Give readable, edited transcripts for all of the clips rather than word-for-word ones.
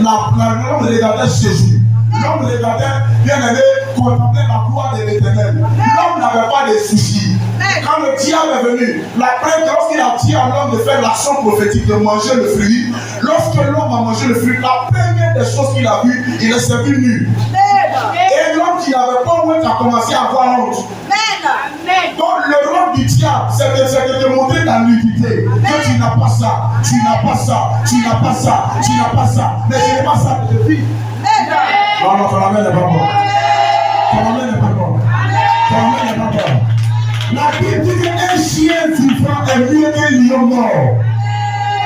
l'homme regardait Jésus. L'homme regardait, bien aimé, contemplait la gloire de l'Éternel. L'homme n'avait pas de soucis. Quand le diable est venu, lorsqu'il a dit à l'homme de faire l'action prophétique, de manger le fruit, lorsque l'homme a mangé le fruit, la première des choses qu'il a vues, il est servi nu. Et l'homme qui n'avait pas honte a commencé à avoir honte. Donc le rôle du diable, c'est de te montrer ta nudité. Que tu n'as pas ça, tu n'as pas ça, tu n'as pas ça, tu n'as pas ça. Mais je n'ai pas ça de vie. Non, non, ton amène n'est pas bon. Ton amène n'est pas bon. Ton amène n'est pas bon. La Bible dit qu'un chien vivant est mieux qu'un lion mort.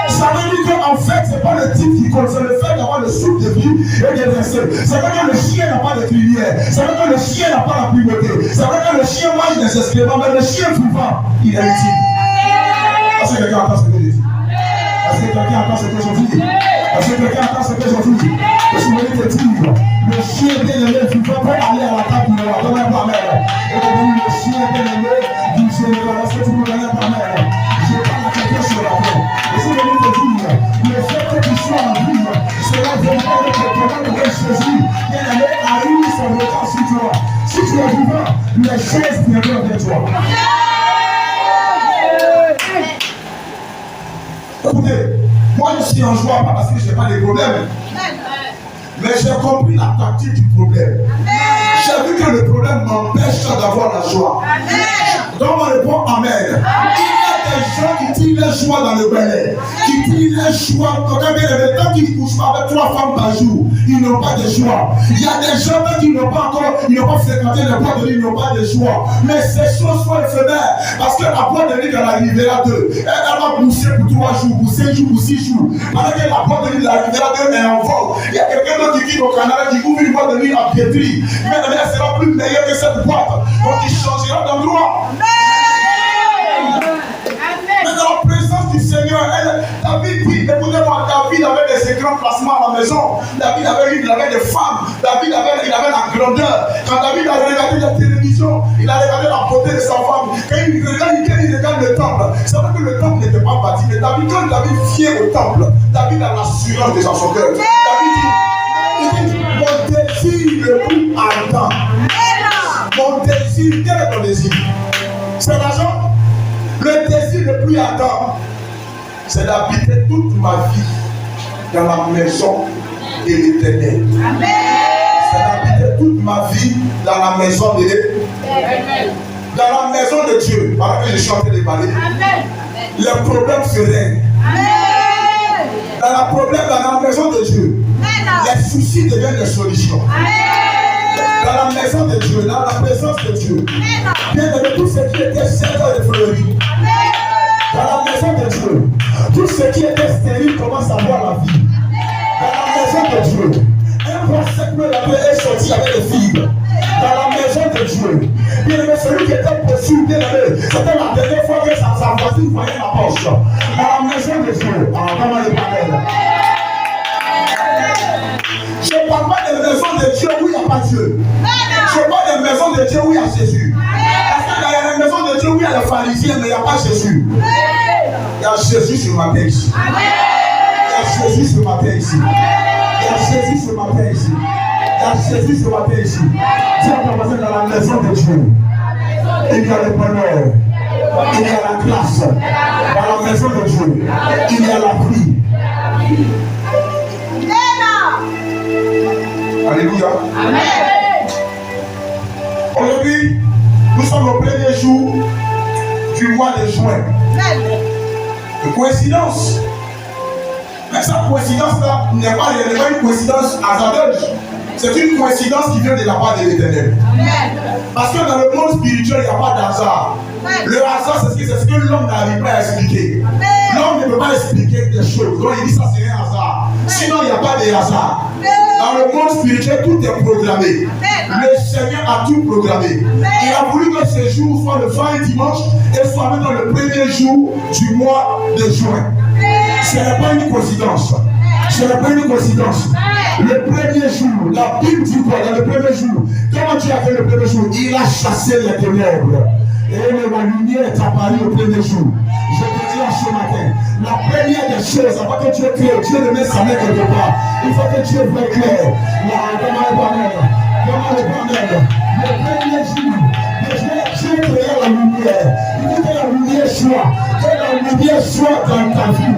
Ça veut dire qu'en fait, ce n'est pas le type qui compte, c'est le fait d'avoir le souffle de vie et de verser. Ça veut dire que le chien n'a pas de crinière. Ça veut dire que le chien n'a pas la primauté. Ça veut dire que le chien mange des excréments, mais le chien vivant, il est utile. Est-ce que quelqu'un entend ce que je dis? Est-ce que quelqu'un entend ce que je dis? Est-ce que quelqu'un entend ce que je dis? Je voulais te dire, le chien bien aimé vivant peut aller à la table du roi, donne un pas mère. Et puis le chien bien aimé du général, est-ce que tu me donnes un pas mère? Je parle à quelqu'un sur la terre. Et si je voulais te dire, le fait que tu sois en vie, cela viendra avec le commande de Jésus. Bien aimé, arrive son regard sur toi. Si tu es vivant, les choses viendront de toi. Écoutez, moi je suis en joie, pas parce que je n'ai pas de problème. Mais j'ai compris la tactique du problème. J'ai vu que le problème m'empêche d'avoir la joie. Donc on répond Amen. Il y a des gens qui tirent leur joie dans le balai, qui tirent leur joie. Tant qu'ils ne couchent pas avec 3 femmes par jour, ils n'ont pas de joie. Il y a des gens qui n'ont pas fréquenté les boîtes de nuit, ils n'ont pas de joie. Mais ces choses sont éphémères. Parce que la boîte de nuit, elle arrivera 2. Elle va pousser pour 3 jours, pour 5 jours, pour 6 jours. Pendant que la boîte de nuit, arrivera 2 est en vol. Il y a quelqu'un d'autre qui vit au Canada qui ouvre une boîte de nuit en piétrie. Mais elle sera plus meilleure que cette boîte. Donc il changera d'endroit. Mais dans la présence du Seigneur, David dit, écoutez-moi, David avait des écrans placements à la maison. David avait des femmes. David avait la grandeur. Quand David a regardé la télévision, il a regardé la beauté de sa femme. Quand il regarde le temple, c'est vrai que le temple n'était pas bâti. Mais David, quand David vient au temple, David a l'assurance de son cœur. David dit, mon désir le plus ardent. Mon désir, quel est ton désir? C'est l'argent. Le désir le plus ardent, c'est d'habiter toute ma vie dans la maison de l'Éternel. C'est d'habiter toute ma vie dans la maison de l'Éternel. Dans la maison de Dieu. Pendant que je suis en train de parler, les problèmes se règlent. Dans la maison de Dieu, les soucis deviennent des solutions. Dans la maison de Dieu, dans la présence de Dieu, bien aimé, tout ce qui était sérieux et fleuri. Dans la maison de Dieu, tout ce qui était stérile commence à voir la vie. Dans la maison de Dieu, un bon segment est sorti avec des fibres. Dans la maison de Dieu, bien aimé, celui qui était possible, bien aimé, c'était la dernière fois que sa voisine voyait la poche. Dans la maison de Dieu, comment les parler? Je ne parle pas des maisons de Dieu où il n'y a pas Dieu. Je parle des maisons de Dieu où il y a Jésus. Parce qu'il y a des maisons de Dieu où il y a les pharisiens, mais il n'y a pas Jésus. Il y a Jésus ce matin ici. Il y a Jésus ce matin ici. Il y a Jésus ce matin ici. Il y a Jésus ce matin ici. Tu vas passer dans la maison de Dieu. Il y a le bonheur. Il y a la grâce. Dans la maison de Dieu, il y a la vie. Alléluia. Amen. Aujourd'hui, nous sommes au premier jour du mois de juin. De coïncidence. Mais cette coïncidence-là n'est pas réellement une coïncidence hasardeuse. C'est une coïncidence qui vient de la part de l'Éternel. Parce que dans le monde spirituel, il n'y a pas d'hasard. Le hasard, c'est ce que l'homme n'arrive pas à expliquer. L'homme ne peut pas expliquer des choses. Donc il dit ça, c'est un hasard. Sinon, il n'y a pas de hasard. Dans le monde spirituel, tout est programmé. Le Seigneur a tout programmé. Il a voulu que ce jour soit le 20 dimanche et soit même dans le premier jour du mois de juin. Ce n'est pas une coïncidence. Ce n'est pas une coïncidence. Le premier jour, la Bible dit quoi? Dans le premier jour, comment Dieu a fait le premier jour? Il a chassé les ténèbres. Et la lumière est apparue au premier jour. Je te dis à ce matin, La première des choses, avant que Dieu crée, Dieu ne met sa main quelque part. Il faut que Dieu voit clair. Le premier jour, Dieu créait la lumière. Il dit que la lumière soit. Que la lumière soit dans ta vie.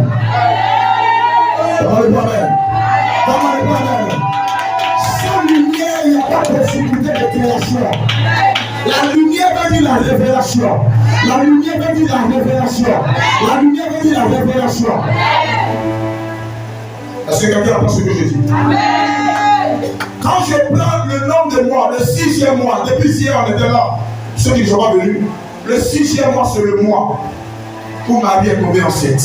Sans lumière, il n'y a pas de possibilité de création. La lumière veut dire la révélation. La lumière veut dire la révélation. La lumière veut dire la révélation. Est-ce que quelqu'un entend ce que je dis? Quand je prends le nombre de mois, le 6e mois, depuis hier on était là, ceux qui ne sont pas venus, le 6e mois c'est le mois où Marie est tombée enceinte.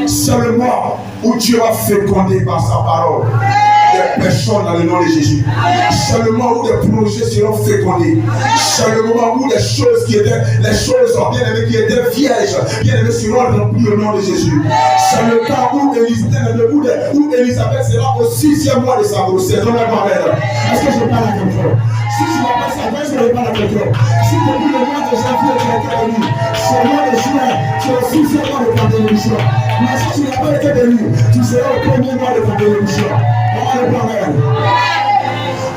C'est le mois où Dieu a fécondé par sa parole des personnes dans le nom de Jésus. C'est le moment où des projets seront fécondés. C'est le moment où les choses qui étaient, les choses bien aimées qui étaient vierges, bien aimées seront remplies au nom de Jésus. C'est le temps où Élisabeth sera au 6e mois de sa grossesse. Est-ce que je parle à quelqu'un? Si tu n'as pas sa voix, je ne parle à quelqu'un. Si depuis le mois de janvier, tu as été béni, c'est le mois de juin, tu es au 6e mois de ta bénédiction. Mais si tu n'as pas été béni, tu seras au 1er mois de ta bénédiction.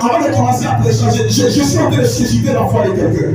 Avant de commencer à télécharger, je suis en train de susciter la foi de quelqu'un.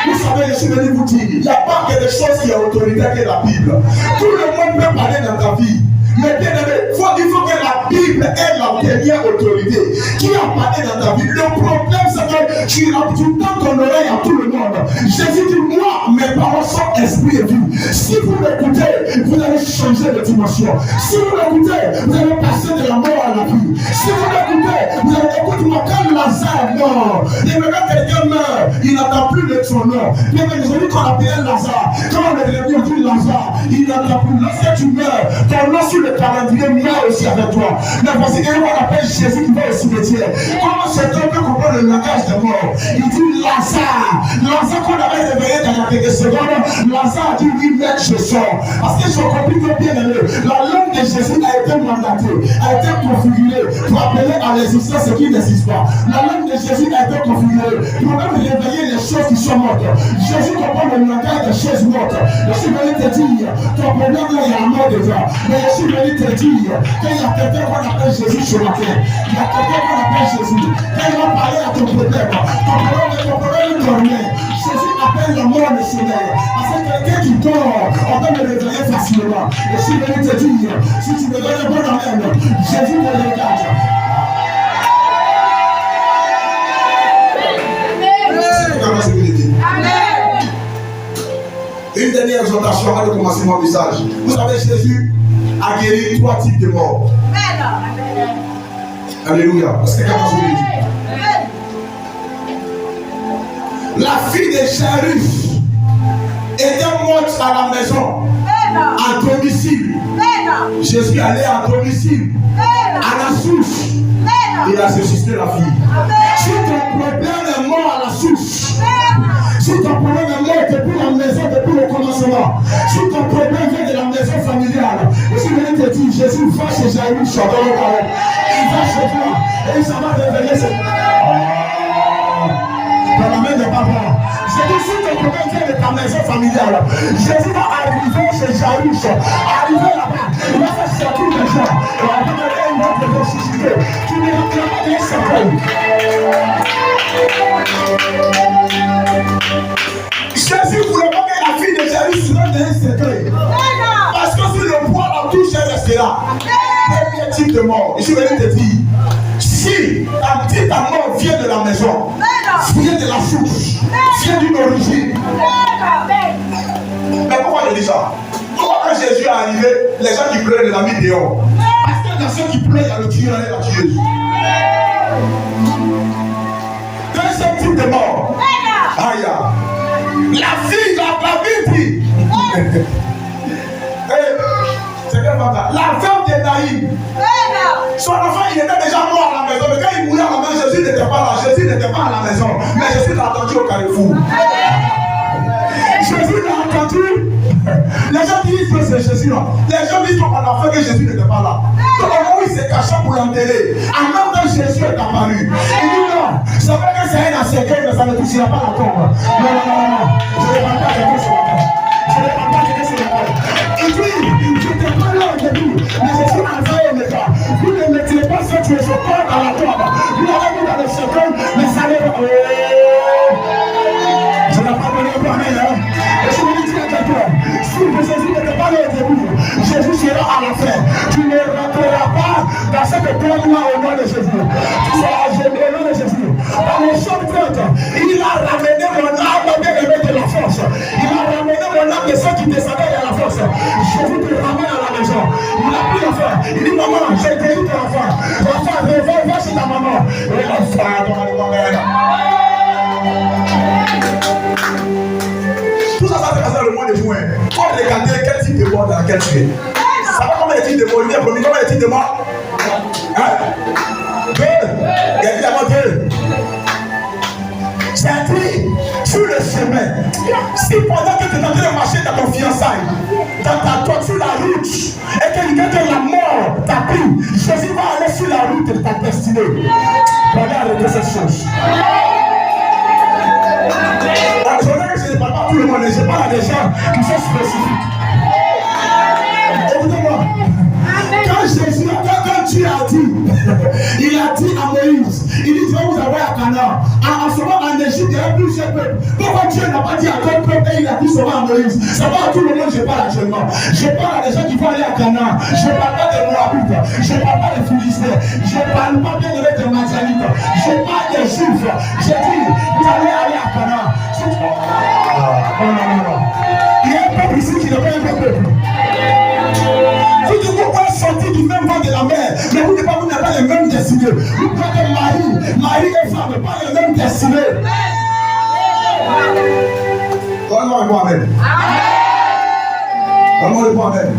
Vous savez, je suis venu vous dire, il n'y a pas que des choses qui ont autorité que la Bible. Tout le monde peut parler dans ta vie. Mais bien aimé, il faut que la Bible ait la dernière autorité qui a parlé dans ta vie. Le problème, c'est que tu tends ton oreille à tout le monde. Jésus dit, moi, mes paroles sont esprit et vie. Si vous l'écoutez, vous allez changer de dimension. Si vous l'écoutez, vous allez passer de la mort à la vie. Si vous l'écoutez, vous allez écouter moi quand Lazare mort. Et maintenant quelqu'un meurt, il n'entend plus de son nom. Mais les amis qu'on appelait Lazare, quand on est revenu, on dit Lazare, il n'entend plus. Lorsque tu meurs, ton nom sur le calendrier meurt aussi avec toi. Mais voici qu'on appelle Jésus qui va au cimetière. Comment cet homme peut comprendre le langage de mort? Il dit Lazare. Lazare qu'on avait réveillé dans la quelques secondes. Lazare dit oui, mec, je sors. Parce que je compris que bien aimé, la langue de Jésus a été mandatée, a été configurée pour appeler à l'existence ce qui n'existe pas. La langue de Jésus a été configurée pour même réveiller les choses qui sont mortes. Jésus comprend le langage des choses mortes. Je suis venu te dire, ton problème là, il y a la mort dedans. Mais je suis venu te dire qu'il y a quelqu'un qu'on appelle Jésus sur la terre. Il y a quelqu'un qu'on appelle Jésus. Quand il va parler à ton problème dormait. Jésus appelle la mort le sommeil. Parce que quelqu'un qui dort, on peut le réveiller facilement. Je suis venu te dire, si tu me donnes un bon amen, Jésus te regarde. Une dernière exhortation avant de commencer mon message. Vous savez, Jésus a guéri 3 types de morts. Alléluia. Parce que quand je vous dis, la fille de Jairus était morte à la maison, à domicile. Jésus allait à domicile, à la source. Il a ressuscité la fille. Si ton problème est mort à la source, si ton problème est mort depuis la maison, depuis le commencement, si ton problème vient de la maison familiale, et si je te dis, Jésus va chez Jairus, il va chez toi, et ça va réveiller cette... Dans la main de papa. Je dis, si ton problème vient de ta maison familiale, Jésus va arriver chez Jairus, arriver là-bas, il va faire sortir les gens, et après, il va te ressusciter. Tu ne rentreras pas dans ce cercueil. Jésus voulait pas que la fille de Jairus rentre dans un cercueil. Parce que si le poids la touche, elle restera. Premier type de mort. Je suis venu te dire, si ta mort vient de la maison, vient de la source, vient d'une origine. Mais pourquoi je dis ça? Pourquoi quand Jésus est arrivé, les gens qui pleurent les mis dehors? Parce que dans ceux qui pleurent, il y a le tueur et la tueuse. Deuxième type de mort. Aïe. La fille, la Bible dit. C'est quelle femme là? La femme de Naïm. Son enfant, il était déjà mort à la maison. Mais quand il mourait à la maison, Jésus n'était pas là. Jésus n'était pas à la maison. Mais Jésus l'a attendu au carrefour. Jésus l'a attendu. Les gens disent que c'est Jésus là. Les gens disent qu'on a fait que Jésus n'était pas là. Donc au moment où il s'est caché pour l'enterrer, en même temps Jésus est apparu. Il dit non, c'est vrai que c'est un cercueil, mais ça ne touchera pas la tombe. Non. Je ne vais pas quelqu'un sur la terre. Je ne vais pas quelqu'un sur la terre. Il dit, tu es ce corps dans la tombe. Vous l'avez mis dans le cercueil, mais ça n'est pas. Je n'ai pas donné au Amen. Et je me dis à quelqu'un, si Jésus n'était pas là au début, Jésus sera à la fin. Tu ne rentreras pas dans cette tombe-là au nom de Jésus. Tu seras au nom de Jésus. Dans le chant 30, il a ramené mon âme bien-aimée de la force. Il a ramené mon âme de ceux qui descendaient de la force. Jésus te ramène à la maison. Il a pris l'enfant. Il dit, maman, j'ai guéri ton enfant. L'enfant, va chez ta maman. Et l'enfant, tout ça, ça s'est passé dans le mois de juin. Quand on regardait quel type de mort dans laquelle tu es. Ça va combien de types de morts? Il y a combien de types de morts? Hein? 2. Il y a évidemment 2. J'ai dit, sur le chemin, si pendant que tu es en train de marcher dans ton fiançailles, dans ta toi sur la route, et que quelqu'un la mort t'a pris, Jésus va aller sur la route de ta destinée. Regarde cette chose. Je ne parle pas à tout le monde, je parle à des gens qui sont spécifiques. Écoutez-moi. Quand Jésus, quand Dieu a dit, il a dit à Moïse, il dit, je vais vous envoyer à Canaan. En ce moment, en Égypte, il y a plusieurs peuples. Pourquoi Dieu n'a pas dit à quel peuple et il a dit seulement à Moïse? C'est pas à tout le monde que je parle actuellement. Je parle à des gens qui vont aller à Canaan. Je ne parle pas des Moabites. Je ne parle pas des Philistins. Je ne parle pas bien des Madianites. Je parle des Juifs. J'ai dit, vous allez aller à Canaan. Non. Il y a un peuple ici qui n'est pas un peuple. Vous devez pouvoir sortir du même vent de la mer, mais vous n'avez pas les mêmes destinées. Vous prenez Marie et femme, pas les mêmes destinées. Donne-moi le mot Amen. Donne-moi le mot Amen.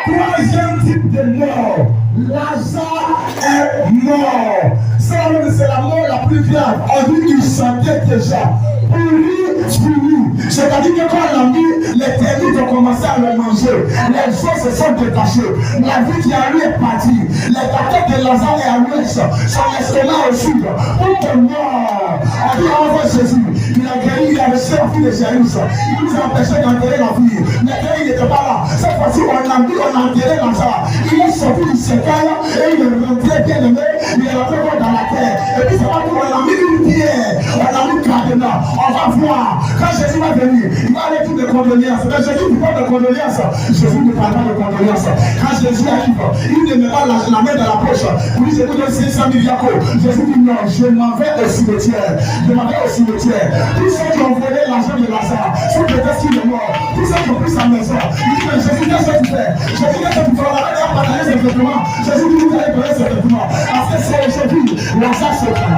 Troisième type de mort, Lazare est mort. Ça, c'est la mort la plus grave. On dit qu'il sentait déjà. Pour lui, fini. C'est-à-dire que quand on l'a mis, les termites ont commencé à le manger. Les os se sont détachés. La vie qui a lui est partie. Les têtes de Lazare est à l'ouest. Son estomac au sud. Tout est mort. On dit envoie Jésus. Il a guéri, il a reçu la fille de Jairus. Il nous a empêché d'enterrer la fille. Mais quand il n'était pas là, cette fois-ci, on a mis, on a enterré Lazare. Il est sorti du sécaille et il est rentré bien aimé. Il est rentré dans la terre. Et puis c'est pas tout, on a mis une pierre. On a mis cadenas. On va voir. Quand Jésus va venir, il va aller tout de condoléances. Mais Jésus ne parle pas de condoléances. Jésus ne parle pas de condoléances. Quand Jésus arrive, il ne met pas la main dans la poche. Pour lui, je vous donne 500 milliards. Jésus dit non, je m'en vais au cimetière. Je m'en vais au cimetière. Tous ceux qui ont volé l'argent de Lazare, ceux peut-être qu'il est mort. Tous ceux qui ont pris sa maison. Il dit, mais Jésus, qu'est-ce que tu fais? Jésus, qu'est-ce que tu fais? On va aller partager ses vêtements. Jésus dit, vous allez donner ses vêtements. Parce que c'est aujourd'hui, Lazare se fait.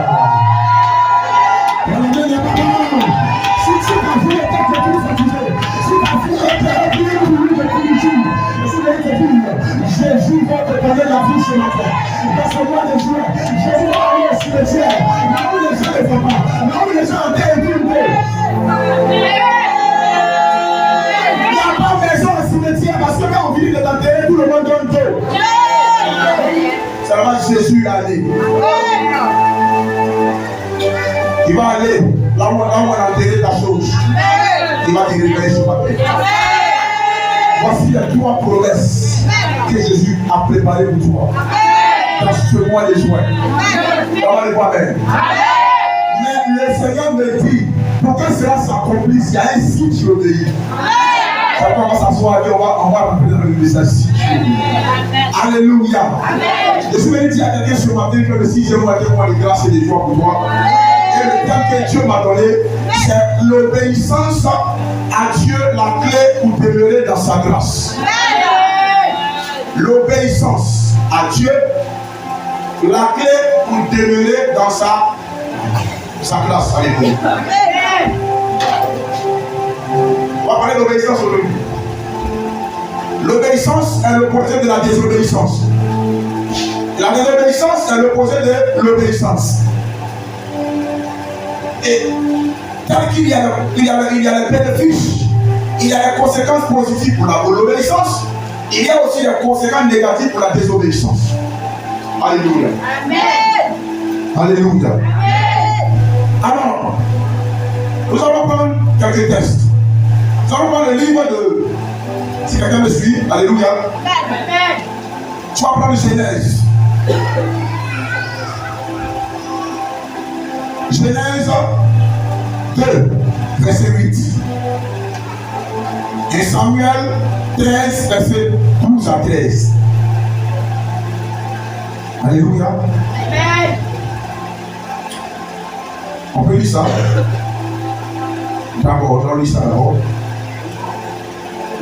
Si ta vie était plus fatiguée, si ta vie était plus primitive, Jésus va te donner la vie ce matin. Dans ce mois de juin, Jésus va aller au cimetière. Là où les gens ne font pas, là où les gens ont été éduqués. Il n'y a pas maison au cimetière parce que quand on finit de t'enterrer, tout le monde donne tout. Seulement Jésus est allé. Il va aller là où on a enterré ta chose. Il va te révéler ce matin. Voici les 3 promesses que Jésus a préparées pour toi dans ce mois de juin. On va les voir même. Mais le Seigneur me dit, pour que cela s'accomplisse, il y a un signe qui obéit. On va s'asseoir et on va rentrer dans le message. Alléluia. Je suis venu dire à quelqu'un ce matin que le 6e mois de grâce et de joie pour toi. Et le temps que Dieu m'a donné, c'est l'obéissance à Dieu, la clé pour demeurer dans sa grâce. L'obéissance à Dieu, la clé pour demeurer dans sa grâce. Alléluia. On va parler d'obéissance aujourd'hui. L'obéissance est l'opposé de la désobéissance. La désobéissance est l'opposé de l'obéissance. Et tel qu'il y a les bénéfices, il y a les conséquences positives pour l'obéissance, il y a aussi les conséquences négatives pour la désobéissance. Alléluia. Amen. Alléluia. Amen. Alors, nous allons prendre quelques textes. Nous allons prendre le livre de... Si quelqu'un me suit, alléluia. Amen. Tu vas prendre Genèse. Genèse 2, verset 8. Et Samuel 13, verset 12 à 13. Alléluia. Amen. On peut lire ça. D'abord, on lit ça d'abord.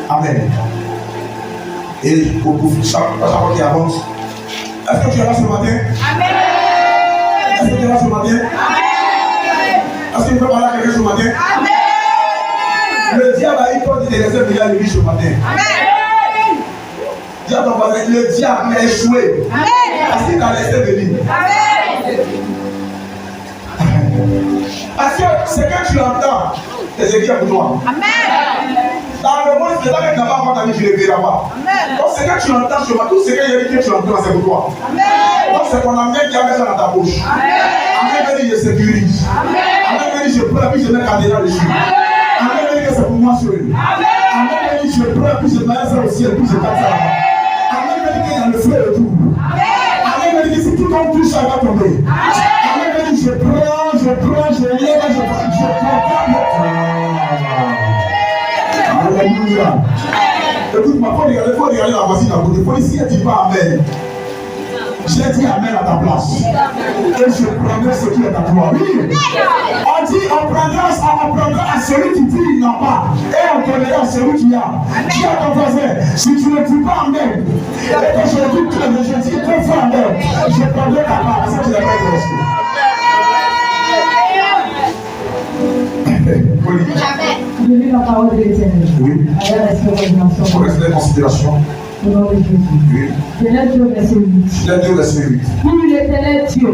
Amen. Et pour chaque fois qui avance, est-ce que tu es là ce matin? Amen. Est-ce que tu es là ce matin? Amen. Est-ce que tu peux parler à quelqu'un ce matin? Amen. Le diable a eu peur de te laisser venir à l'église ce matin. Amen. Dis à ton voisin, le diable a échoué. Amen. Parce qu'il t'a laissé venir. Amen. Parce que ce que tu entends, c'est ce qui est pour toi. Amen. Dans le monde, c'est pas que tu n'as pas encore ta vie, tu ne le verras pas. Amen. Donc, ce que tu entends, tout ce que tu entends, c'est pour toi. Amen. Donc, c'est qu'on amène qui a mis ça dans ta bouche. Amen. Amène, je sécurise. Amen. Amène, je prends, puis je mets cadenas dessus. Amène, c'est pour moi seul. Amène, je prends, puis je mets ça au ciel, puis je tape ça là-bas. Amène, il y a le feu et tout. Amène, si tout tombe, tout ça va tomber. Amène, je prends, je lève, je prends. Alléluia. Écoute-moi, il faut regarder la voisine à côté. Il faut ici, elle dit pas Amen. J'ai dit Amen à ta place. Et je prendrai ce qui est à toi. Oui. On dit, on prendra à celui qui dit il n'a pas. Et on donnera à celui qui a. Dis à ton voisin, si tu ne dis pas Amen, et que je dis deux fois Amen, je prendrai ta part. C'est ce que tu n'as pas reçu. Je lis la parole de l'Éternel. Oui. Pour rester en considération. Au nom de Jésus. Oui. Genèse 2, verset 8. Genèse 2, verset 8. Puis l'Éternel Dieu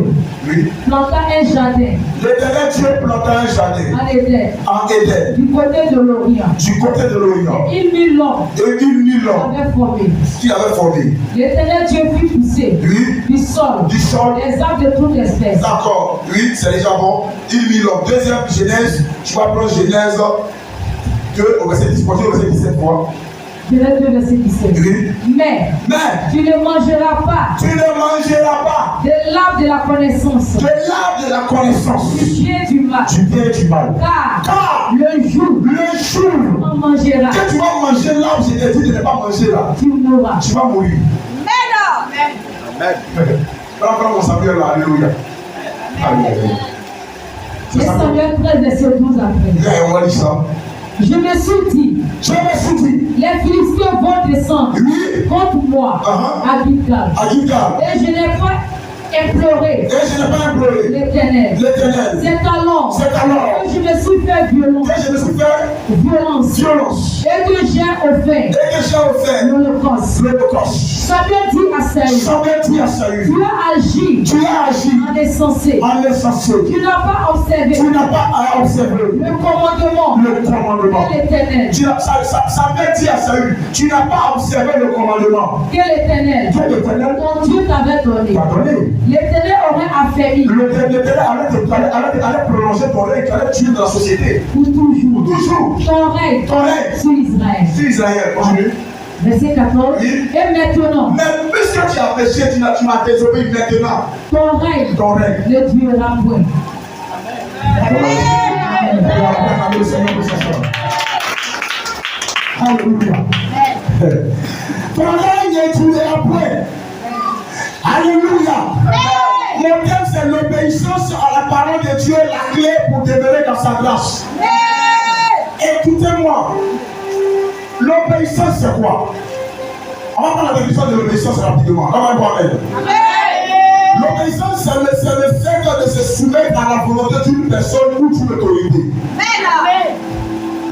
Oui. planta un jardin L'éternel Dieu planta un jardin en Éden, en Éden, du côté de l'Orient. du côté de l'Orient. Il mit l'homme Et il mit l'homme avait formé. qui avait formé. L'Éternel Dieu fit pousser Lui, du sol du sol. des arbres de toute espèce. D'accord, oui, c'est déjà bon. Il mit l'homme. Deuxième Genèse, tu vas prendre Genèse 2 au verset 10, au verset 17 fois. Genèse 2, verset 17. Oui. Mais Mais tu ne mangeras pas tu ne mangeras pas de l'arbre de la connaissance, de l'arbre de la connaissance du bien et du mal. du bien et du mal. Car le jour Le jour où on mangera, que tu vas manger l'arbre, je t'ai dit de ne pas manger là. tu mourras. Tu vas mourir. Amen. Voilà, prends mon savieur là, alléluia. Alléluia. Et Samuel 13, verset 12 après. Viens, on va lire ça. Je me suis dit, Je me suis dit, les Philistins vont descendre oui, contre moi à Gilgal. à Gilgal. Et je n'ai pas imploré Et je n'ai pas imploré l'Éternel. l'Éternel. C'est alors C'est alors que je me suis fait violence. que je me suis fait Violence. violence. Et que j'ai offert Et que j'ai offert l'Holocauste. l'Holocauste. Samuel dit à Saül, Samuel dit à Saül, tu as agi tu as agi en insensé. en insensé. Tu n'as pas observé Tu n'as pas à observer le commandement le commandement. de l'Éternel. Samuel dit à Saül, tu n'as pas observé le commandement Que l'Éternel, que l'Éternel ton Dieu t'avait donné. t'a donné. L'Éternel aurait affaibli L'Éternel allait prolonger ton règne, qui allait tuer dans la société. pour toujours Toujours. ton règne Ton règne. sur Israël. Si Israël, continue. Verset 14. Oui. Et maintenant, Mais puisque tu as péché, tu m'as désobéi maintenant. ton règne Ton règne. ne durera point. Alléluia. Ton règne ne durera point. Alléluia. Mon thème, c'est l'obéissance à la parole de Dieu, la clé pour demeurer dans sa grâce. Écoutez-moi. L'obéissance, c'est quoi? On va prendre la définition de l'obéissance rapidement. On va voir elle. L'obéissance, c'est le fait de se soumettre à la volonté d'une personne ou d'une autorité.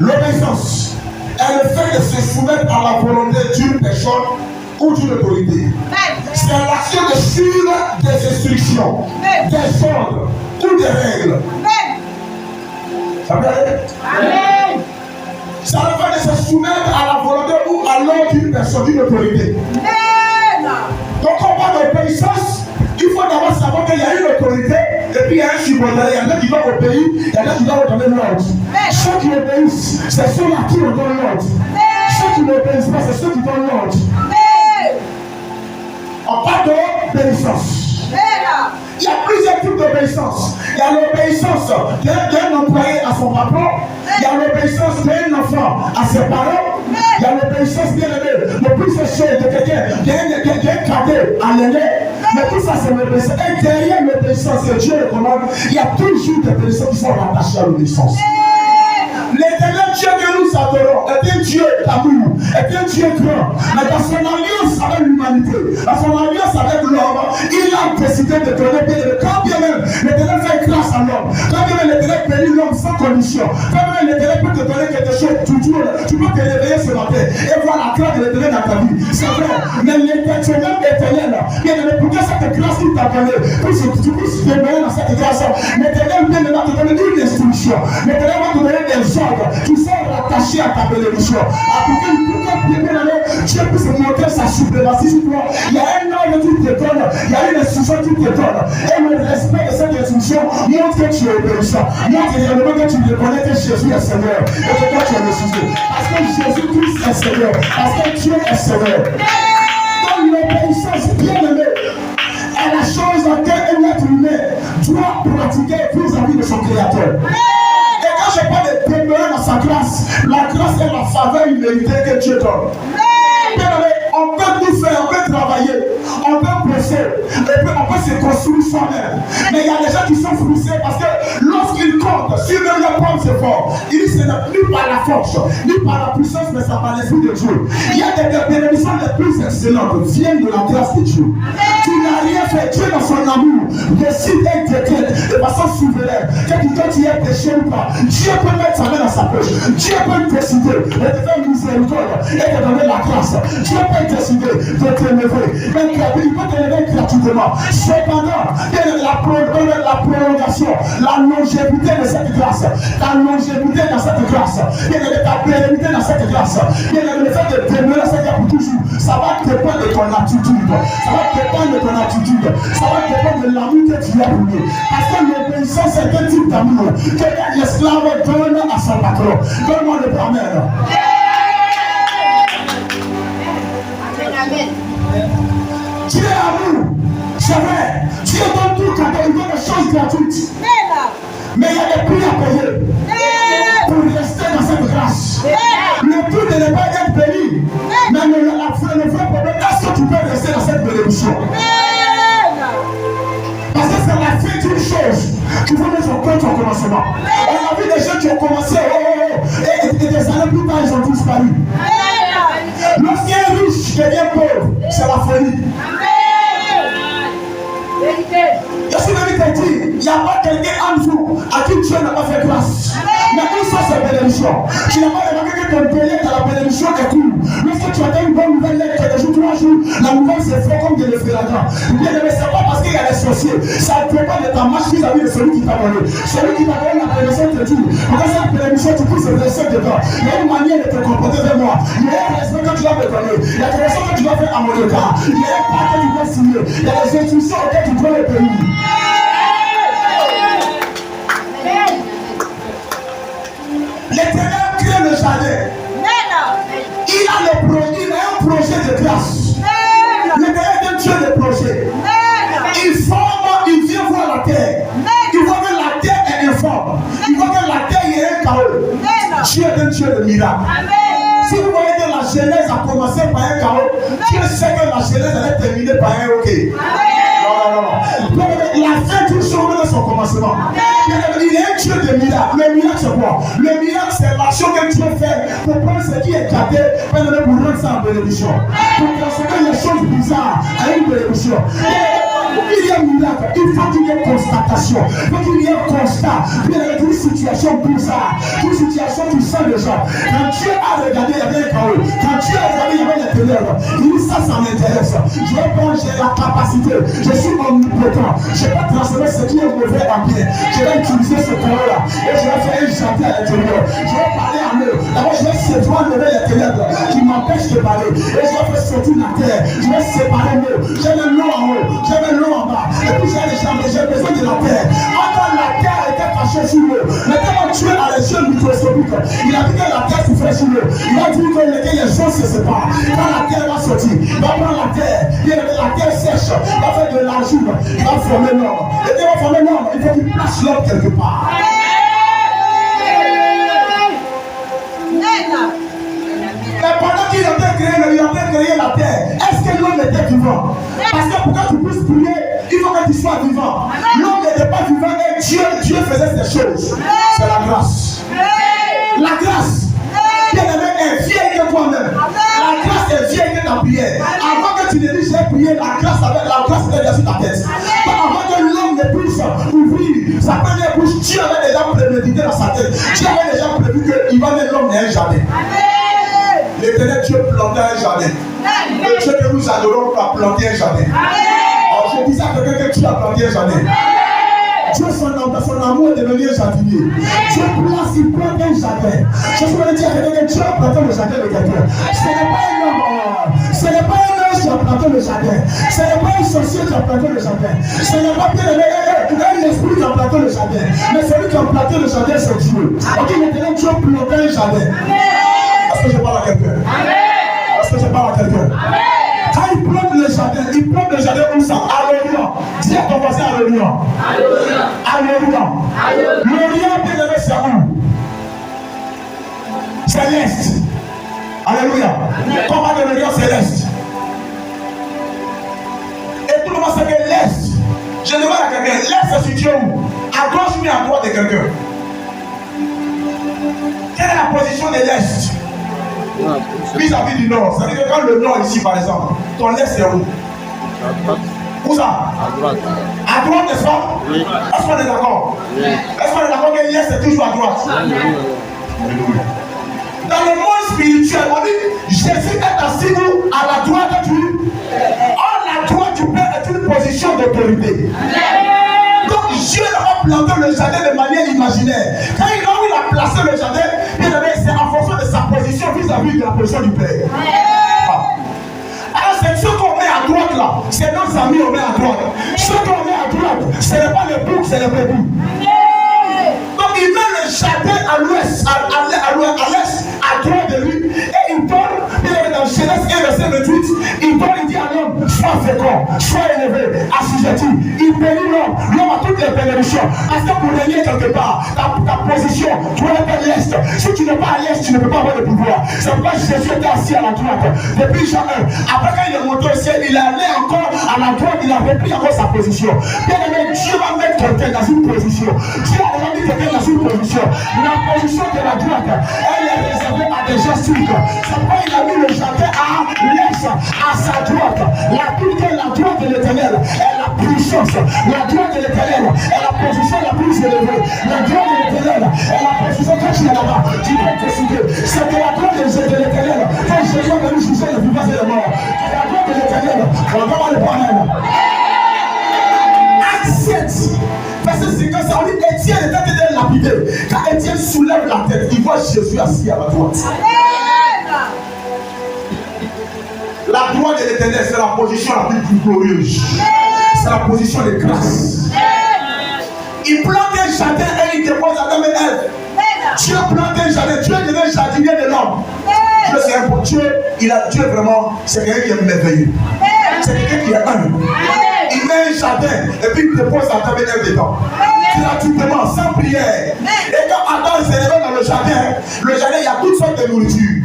L'obéissance est le fait de se soumettre à la volonté d'une personne ou d'une autorité. C'est l'action de suivre des instructions, des ordres ou des règles. Ça peut aller? Amen. C'est le fait de se soumettre à la volonté ou à l'ordre d'une personne, d'une autorité. Donc, on parle d'obéissance. Il faut d'abord savoir qu'il y a une autorité et puis il y a un subordonné. Il y en a qui doivent obéir, il y en a qui doivent donner l'ordre. Ceux qui obéissent, c'est ceux à qui on donne l'ordre. Ceux qui n'obéissent pas, c'est ceux qui donnent l'ordre. On parle obéissance. Il y a plusieurs types d'obéissance. Il y a l'obéissance d'un employé à son patron. Il y a l'obéissance d'un enfant à ses parents. Il y a l'obéissance bien aimé. Le plus cher de quelqu'un qui a un cadet à l'aîné. Mais tout ça, c'est l'obéissance. Et derrière l'obéissance, c'est Dieu le commande. Il y a toujours des personnes qui sont rattachées à l'obéissance. L'éternel Dieu que nous adorons est un Dieu d'amour, est un Dieu grand. Mais dans son alliance avec l'humanité, dans son alliance avec l'homme, il a décidé de donner bien. Quand bien même l'éternel fait grâce à l'homme, quand bien même l'éternel bénit l'homme sans condition, quand bien même l'éternel peut te donner quelque chose, tu peux te réveiller ce matin et voir la grâce de l'éternel dans ta vie. C'est vrai, mais l'éternel éternel, bien aimé, pour que cette grâce qu'il t'a donnée, tu puisses demeurer dans cette grâce, l'éternel bien aimé va te donner une instruction, l'éternel va te donner des ordres qui sont rattachés à ta bénédiction. Pour que Dieu puisse montrer sa suprématie sur toi, il y a un ordre qui te donne, il y a une instruction qui te donne. Et le respect de cette instruction montre que tu es obéissant, montre également que tu reconnais que Jésus est Seigneur et que toi tu es le sujet. Parce que Jésus-Christ est Seigneur, parce que Dieu est Seigneur. Donc l'obéissance bien-aimée est la chose qu'un être humain doit pratiquer vis-à-vis de son Créateur. Et quand je parle de demeurer dans sa grâce, la grâce est la faveur imméritée que Dieu donne. On peut tout faire, on peut travailler, on peut bosser, on peut se construire soi-même. Mais il y a des gens qui sont frustrés parce que lorsqu'ils comptent sur leur propre effort, ils disent que ce n'est plus par la force, ni par la puissance, mais c'est par l'esprit de Dieu. Il y a des bénédictions les plus excellentes qui viennent de la grâce de Dieu. Tu n'as rien fait, Dieu dans son amour décide et décrète de façon souveraine que tu es péché ou pas. Dieu peut mettre sa main dans sa poche. Dieu peut décider de te faire miséricorde et de donner la grâce. Dieu peut décider de t'élever. Il peut t'élever gratuitement. Cependant, la prolongation, la longévité de cette grâce, ta longévité dans cette grâce, ta pérennité dans cette grâce, le fait de demeurer cette grâce pour toujours, ça va dépendre de ton attitude. Ça va dépendre de ton attitude. Ça va dépendre de l'amour que tu as pour lui. Parce que l'obéissance, c'est un type d'amour que l'esclave donne à son patron. Donne-moi le amen. Dieu est amour, c'est vrai. Dieu donne tout quand il donne des choses gratuites. Mais il y a des prix à payer pour rester dans cette grâce. Le but de ne pas être béni, mais le vrai problème, est-ce que tu peux rester dans cette bénédiction? Parce que c'est la fin d'une chose qu'il faut mettre en compte au commencement. On a vu des gens qui ont commencé, et des années plus tard, ils ont disparu. Lorsqu'un riche devient pauvre, c'est la folie. Je suis venu te dire, il n'y a pas quelqu'un en vous à qui Dieu n'a pas fait grâce. Mais tout ça, c'est bénédiction. Tu n'as pas remarqué que ton délai dans la bénédiction est court. Lorsque tu as une bonne nouvelle lettre, des jours, 3 jours, la nouvelle se fait comme de l'effraudant. Bien aimé, ce n'est pas parce qu'il y a des sorciers. Ça dépend de ta marche vis-à-vis de celui qui t'a donné. Celui qui t'a donné la bénédiction te dit, dans cette bénédiction, tu peux se laisser dedans. Il y a une manière de te comporter vers moi. Il y a un respect que tu dois me donner. Il y a des choses que tu dois faire à mon égard. Il y a un pas que tu dois signer. Il y a des instructions auxquelles tu dois obéir. L'Éternel crée le jardin. Il a un projet de grâce. L'Éternel est un Dieu de projet. Il forme, il vient voir la terre. Il voit que la terre est informe. Il voit que la terre est un chaos. Dieu est un Dieu de miracles. Si vous voyez que la Genèse a commencé par un chaos, Dieu sait que la Genèse allait terminer par un OK. Non. La fin d'une chose de son commencement. Il est un Dieu de miracles. Le miracle, c'est quoi? Le miracle, c'est l'action que Dieu fait pour prendre ce qui est gâté pour rendre ça en bénédiction. Pour transformer les choses bizarres à une bénédiction. Il y a un miracle, il faut qu'il y ait constatation, il faut qu'il y ait un constat. Il y a une situation bizarre, une situation qui sent les gens. Quand Dieu a regardé, il y avait un chaos. Quand Dieu a regardé, il y avait les ténèbres. Il dit ça m'intéresse. Je vais prendre, j'ai la capacité. Je suis omnipotent. Je vais transformer ce qui est mauvais en bien. Je vais utiliser ce chaos-là et je vais faire un jardin à l'intérieur. Je vais parler à eux. D'abord, je vais séduire lever les ténèbres qui m'empêchent de parler. Et je vais faire sortir la terre. Je vais séparer l'eau. J'ai le nom en haut. J'ai le nom en bas. Et puis j'ai besoin de la terre. Quand la terre était cachée sur l'eau, mais quand Dieu a les yeux microscopiques. Il a dit que la terre souffrait sur l'eau. Il a dit que les choses se séparent. Quand la terre va sortir, il va prendre la terre. La terre sèche, il va faire de l'argile, il va former l'homme. Et il va former l'homme, il faut qu'il place l'homme quelque part. Mais pendant qu'il avait créé la terre, est-ce que l'homme était vivant? Parce que pour que tu puisses prier, il faut que tu sois vivant. L'homme n'était pas vivant et Dieu faisait ces choses. C'est la grâce. La grâce. Bien-aimé est vieille que toi-même. La grâce est vieille que ta prière. Avant que tu ne dises j'ai prié, la grâce était déjà sur ta tête. Donc avant que l'homme ne puisse ouvrir sa première bouche, Dieu avait déjà prémédité dans sa tête. Dieu avait déjà prévu qu'il va mettre l'homme dans un jardin. L'éternel Dieu plantait un jardin. Le Dieu que nous adorons a planté un jardin. Alors je disais à quelqu'un que tu as planté un jardin. Dieu, son amour est devenu un jardinier. Dieu place, il plante un jardin. Je voulais dire à quelqu'un que Dieu a planté le jardin de quelqu'un. Ce n'est pas un homme. Ce n'est pas un ange qui a planté le jardin. Ce n'est pas un sorcier qui a planté le jardin. Ce n'est pas un esprit qui a planté le jardin. Mais celui qui a planté le jardin, c'est Dieu. Ok, maintenant Dieu a planté un jardin. Est-ce que je parle à quelqu'un? Est-ce que je parle à quelqu'un? Quand il plante le jardin où ça? Alléluia. Dis à ton voisin Alléluia. Alléluia. L'Orient bien aimé c'est où? C'est l'Est. Alléluia. Comment de l'Orient c'est l'Est? Et tout le monde sait que l'Est. Je demande à quelqu'un, l'Est c'est situé où? À gauche ou à droite de quelqu'un? Quelle est la position de l'Est? Vis-à-vis du nord. Ça veut dire que quand le nord ici par exemple, ton est c'est où? Où ça? À droite. À droite, n'est-ce pas? Oui. Est-ce qu'on est d'accord? Oui. Est-ce qu'on est d'accord que l'est c'est toujours à droite? Oui. Dans le monde spirituel, on dit Jésus est assis à la droite du. Or la droite du Père est une position d'autorité. Donc Dieu a planté le jardin de manière imaginaire. Quand il a placé le jardin, c'est en fonction de sa position vis-à-vis de la position du Père. Alors c'est ce qu'on met à droite là, c'est nos amis on met à droite. Ce qu'on met à droite, ce n'est pas le bouc, c'est le bébé. Donc il met le jardin à l'ouest, à l'est, à droite de lui, et il donne, il est dans Genèse 1 verset 28, il donne, il dit à l'homme, sois fécond, sois élevé, assujetti, il bénit l'homme a toutes les bénédictions. Parce que pour régner quelque part, ta position, tu dois être à l'est. Si tu n'es pas à l'est, tu ne peux pas avoir le pouvoir. C'est pourquoi Jésus était assis à la droite. Depuis Jean 1, après quand il est monté au ciel, il est allé encore à la droite, il a repris encore sa position. Bien aimé, Dieu va mettre quelqu'un dans une position. Dieu a déjà mis quelqu'un dans une position. La position de la droite, elle est réservée à des gens strict. C'est pourquoi il a mis le jardin à l'est, à sa droite. La droite de l'Éternel est la puissance. La droite de l'Éternel est la position la plus élevée. La droite de l'Éternel est la position quand tu es là-bas. Tu peux décider. C'est de la droite de l'Éternel. Quand Jésus est venu juger les vivants et les morts. De la droite de l'Éternel. On va voir le problème. Acte 7. Verset 50, ça dit Étienne était lapidé. Quand Étienne soulève la tête, il voit Jésus assis à la droite. La droite de l'Éternel, c'est la position la plus glorieuse. C'est la position de grâce. Il plante un jardin et il dépose Adam et Ève. Dieu plante un jardin. Dieu devient jardinier de l'homme. Dieu c'est un bon Dieu. Dieu vraiment, c'est quelqu'un qui est merveilleux. C'est quelqu'un qui est humble. Il met un jardin et puis il dépose Adam et Ève dedans. Gratuitement, sans prière. Et quand Adam s'est levé dans le jardin, il y a toutes sortes de nourriture.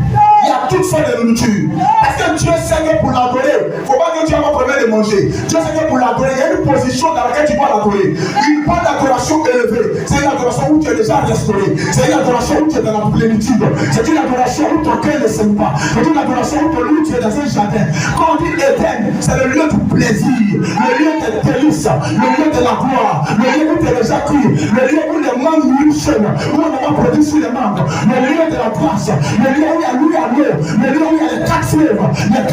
Il y a toutes sortes de nourriture. Parce que Dieu sait que pour l'adorer, il ne faut pas que Dieu va permettre de manger. Dieu sait que pour l'adorer, il y a une position dans laquelle tu dois l'adorer. Une part d'adoration élevée. C'est une adoration où tu es déjà restauré. C'est une adoration où tu es dans la plénitude. C'est une adoration où ton cœur ne saigne pas. C'est une adoration où tu es dans un jardin. Quand on dit Éden, c'est le lieu du plaisir, le lieu des délices, le lieu de la gloire, le lieu où tu es déjà cuit, le lieu où les mangues mûrissent, où on n'a pas produit sur les mangues, le lieu de la grâce, le lieu où il y a lui à l'eau, le lieu où il y a les 4 fleuves, les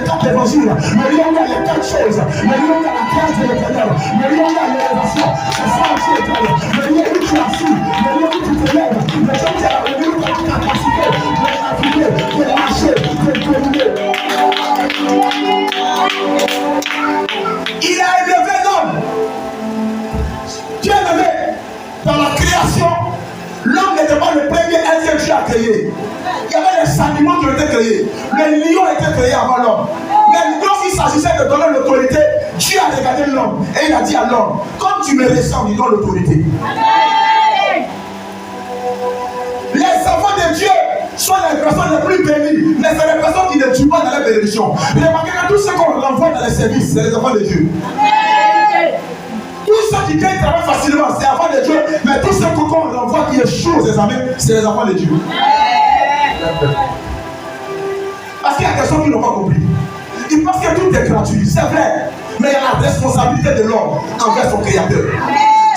4 évangiles, le lieu où il y a les 4 choses, le lieu où il y a la grâce de l'Éternel, le lieu où il y a l'élévation, c'est ça aussi l'éternel, le lieu où tu es assis, le lieu où tu te lèves, le lieu où tu as la capacité de naviguer, de marcher, de dominer. Il a élevé l'homme. Dieu aimé, dans la création, l'homme n'était pas le premier être que Dieu a créé. Il y avait les animaux qui ont été créés. Le lion a été créé avant l'homme. Mais lorsqu'il s'agissait de donner l'autorité, Dieu a regardé l'homme et il a dit à l'homme, comme tu me ressens, il donne l'autorité. Les enfants de Dieu sont les personnes les plus bénies, mais c'est les personnes qui ne tuent pas dans la bénédiction. Remarquez que tous ceux qu'on envoie dans les services, c'est les enfants de Dieu. Tous ceux qui gagnent travail facilement, c'est les enfants de Dieu, mais tous ceux qu'on envoie qui échouent aux examens, c'est les enfants de Dieu. Parce qu'il y a des personnes qui n'ont pas compris. Ils pensent que tout est gratuit, c'est vrai, mais il y a la responsabilité de l'homme envers son créateur.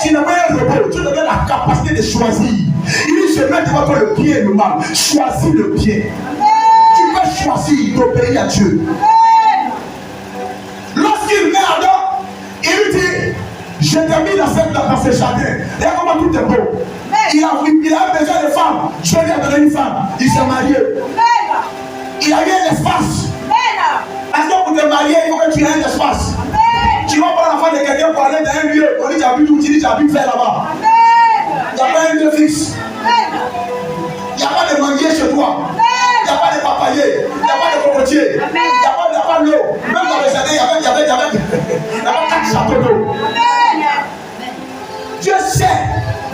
Tu n'as pas un robot, tu n'as pas la capacité de choisir. Il dit, je mets devant toi le bien et le mal. Choisis le bien. Tu peux choisir d'obéir à Dieu. Lorsqu'il met Adam, il lui dit, je t'ai mis dans ce jardin. Regarde comment tout est beau. Il a besoin de femmes. Dieu lui a donné une femme. Il s'est marié. Il a eu un espace. Parce que pour te marier, il faut que tu aies un espace. Tu vas prendre la femme de quelqu'un pour aller dans un lieu. On dit, tu habites où? Tu dis, tu habites vers là-bas. Il n'y a pas un lieu fixe. Il n'y a pas de manguier chez toi. Il n'y a pas de papayer. Il n'y a pas de cocotier. Il n'y a pas de l'eau. Même dans les années, il y avait 4 châteaux d'eau. Dieu sait.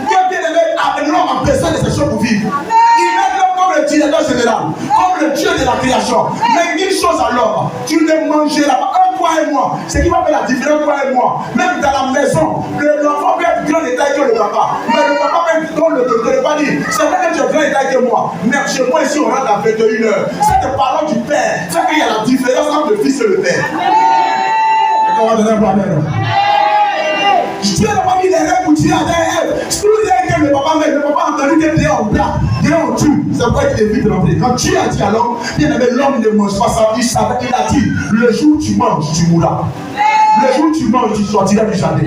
Dieu bien aimé, l'homme a besoin de ces choses pour vivre. Il met l'homme comme le directeur général, comme le Dieu de la création. Mais une chose à l'homme, tu ne mangeras pas. Toi et moi, ce qui va faire la différence, toi et moi, même dans la maison, l'enfant peut être grand détail que le papa, mais le papa peut être dans le pas dire, c'est vrai que tu es grand détail que moi, mais chez moi ici on rentre à 21h. Cette parole du Père fait qu'il y a la différence entre le Fils et le Père. On va donner un problème. Dieu n'a pas mis les rêves pour tirer à Ève. Si vous dites que le papa a entendu que Dieu en plat, Dieu en tue, c'est pourquoi il évite de rentrer. Quand Dieu a dit à l'homme, bien aimé, l'homme ne mange pas ça, il a dit, le jour où tu manges, tu mourras. Le jour où tu manges, tu sortiras du jardin.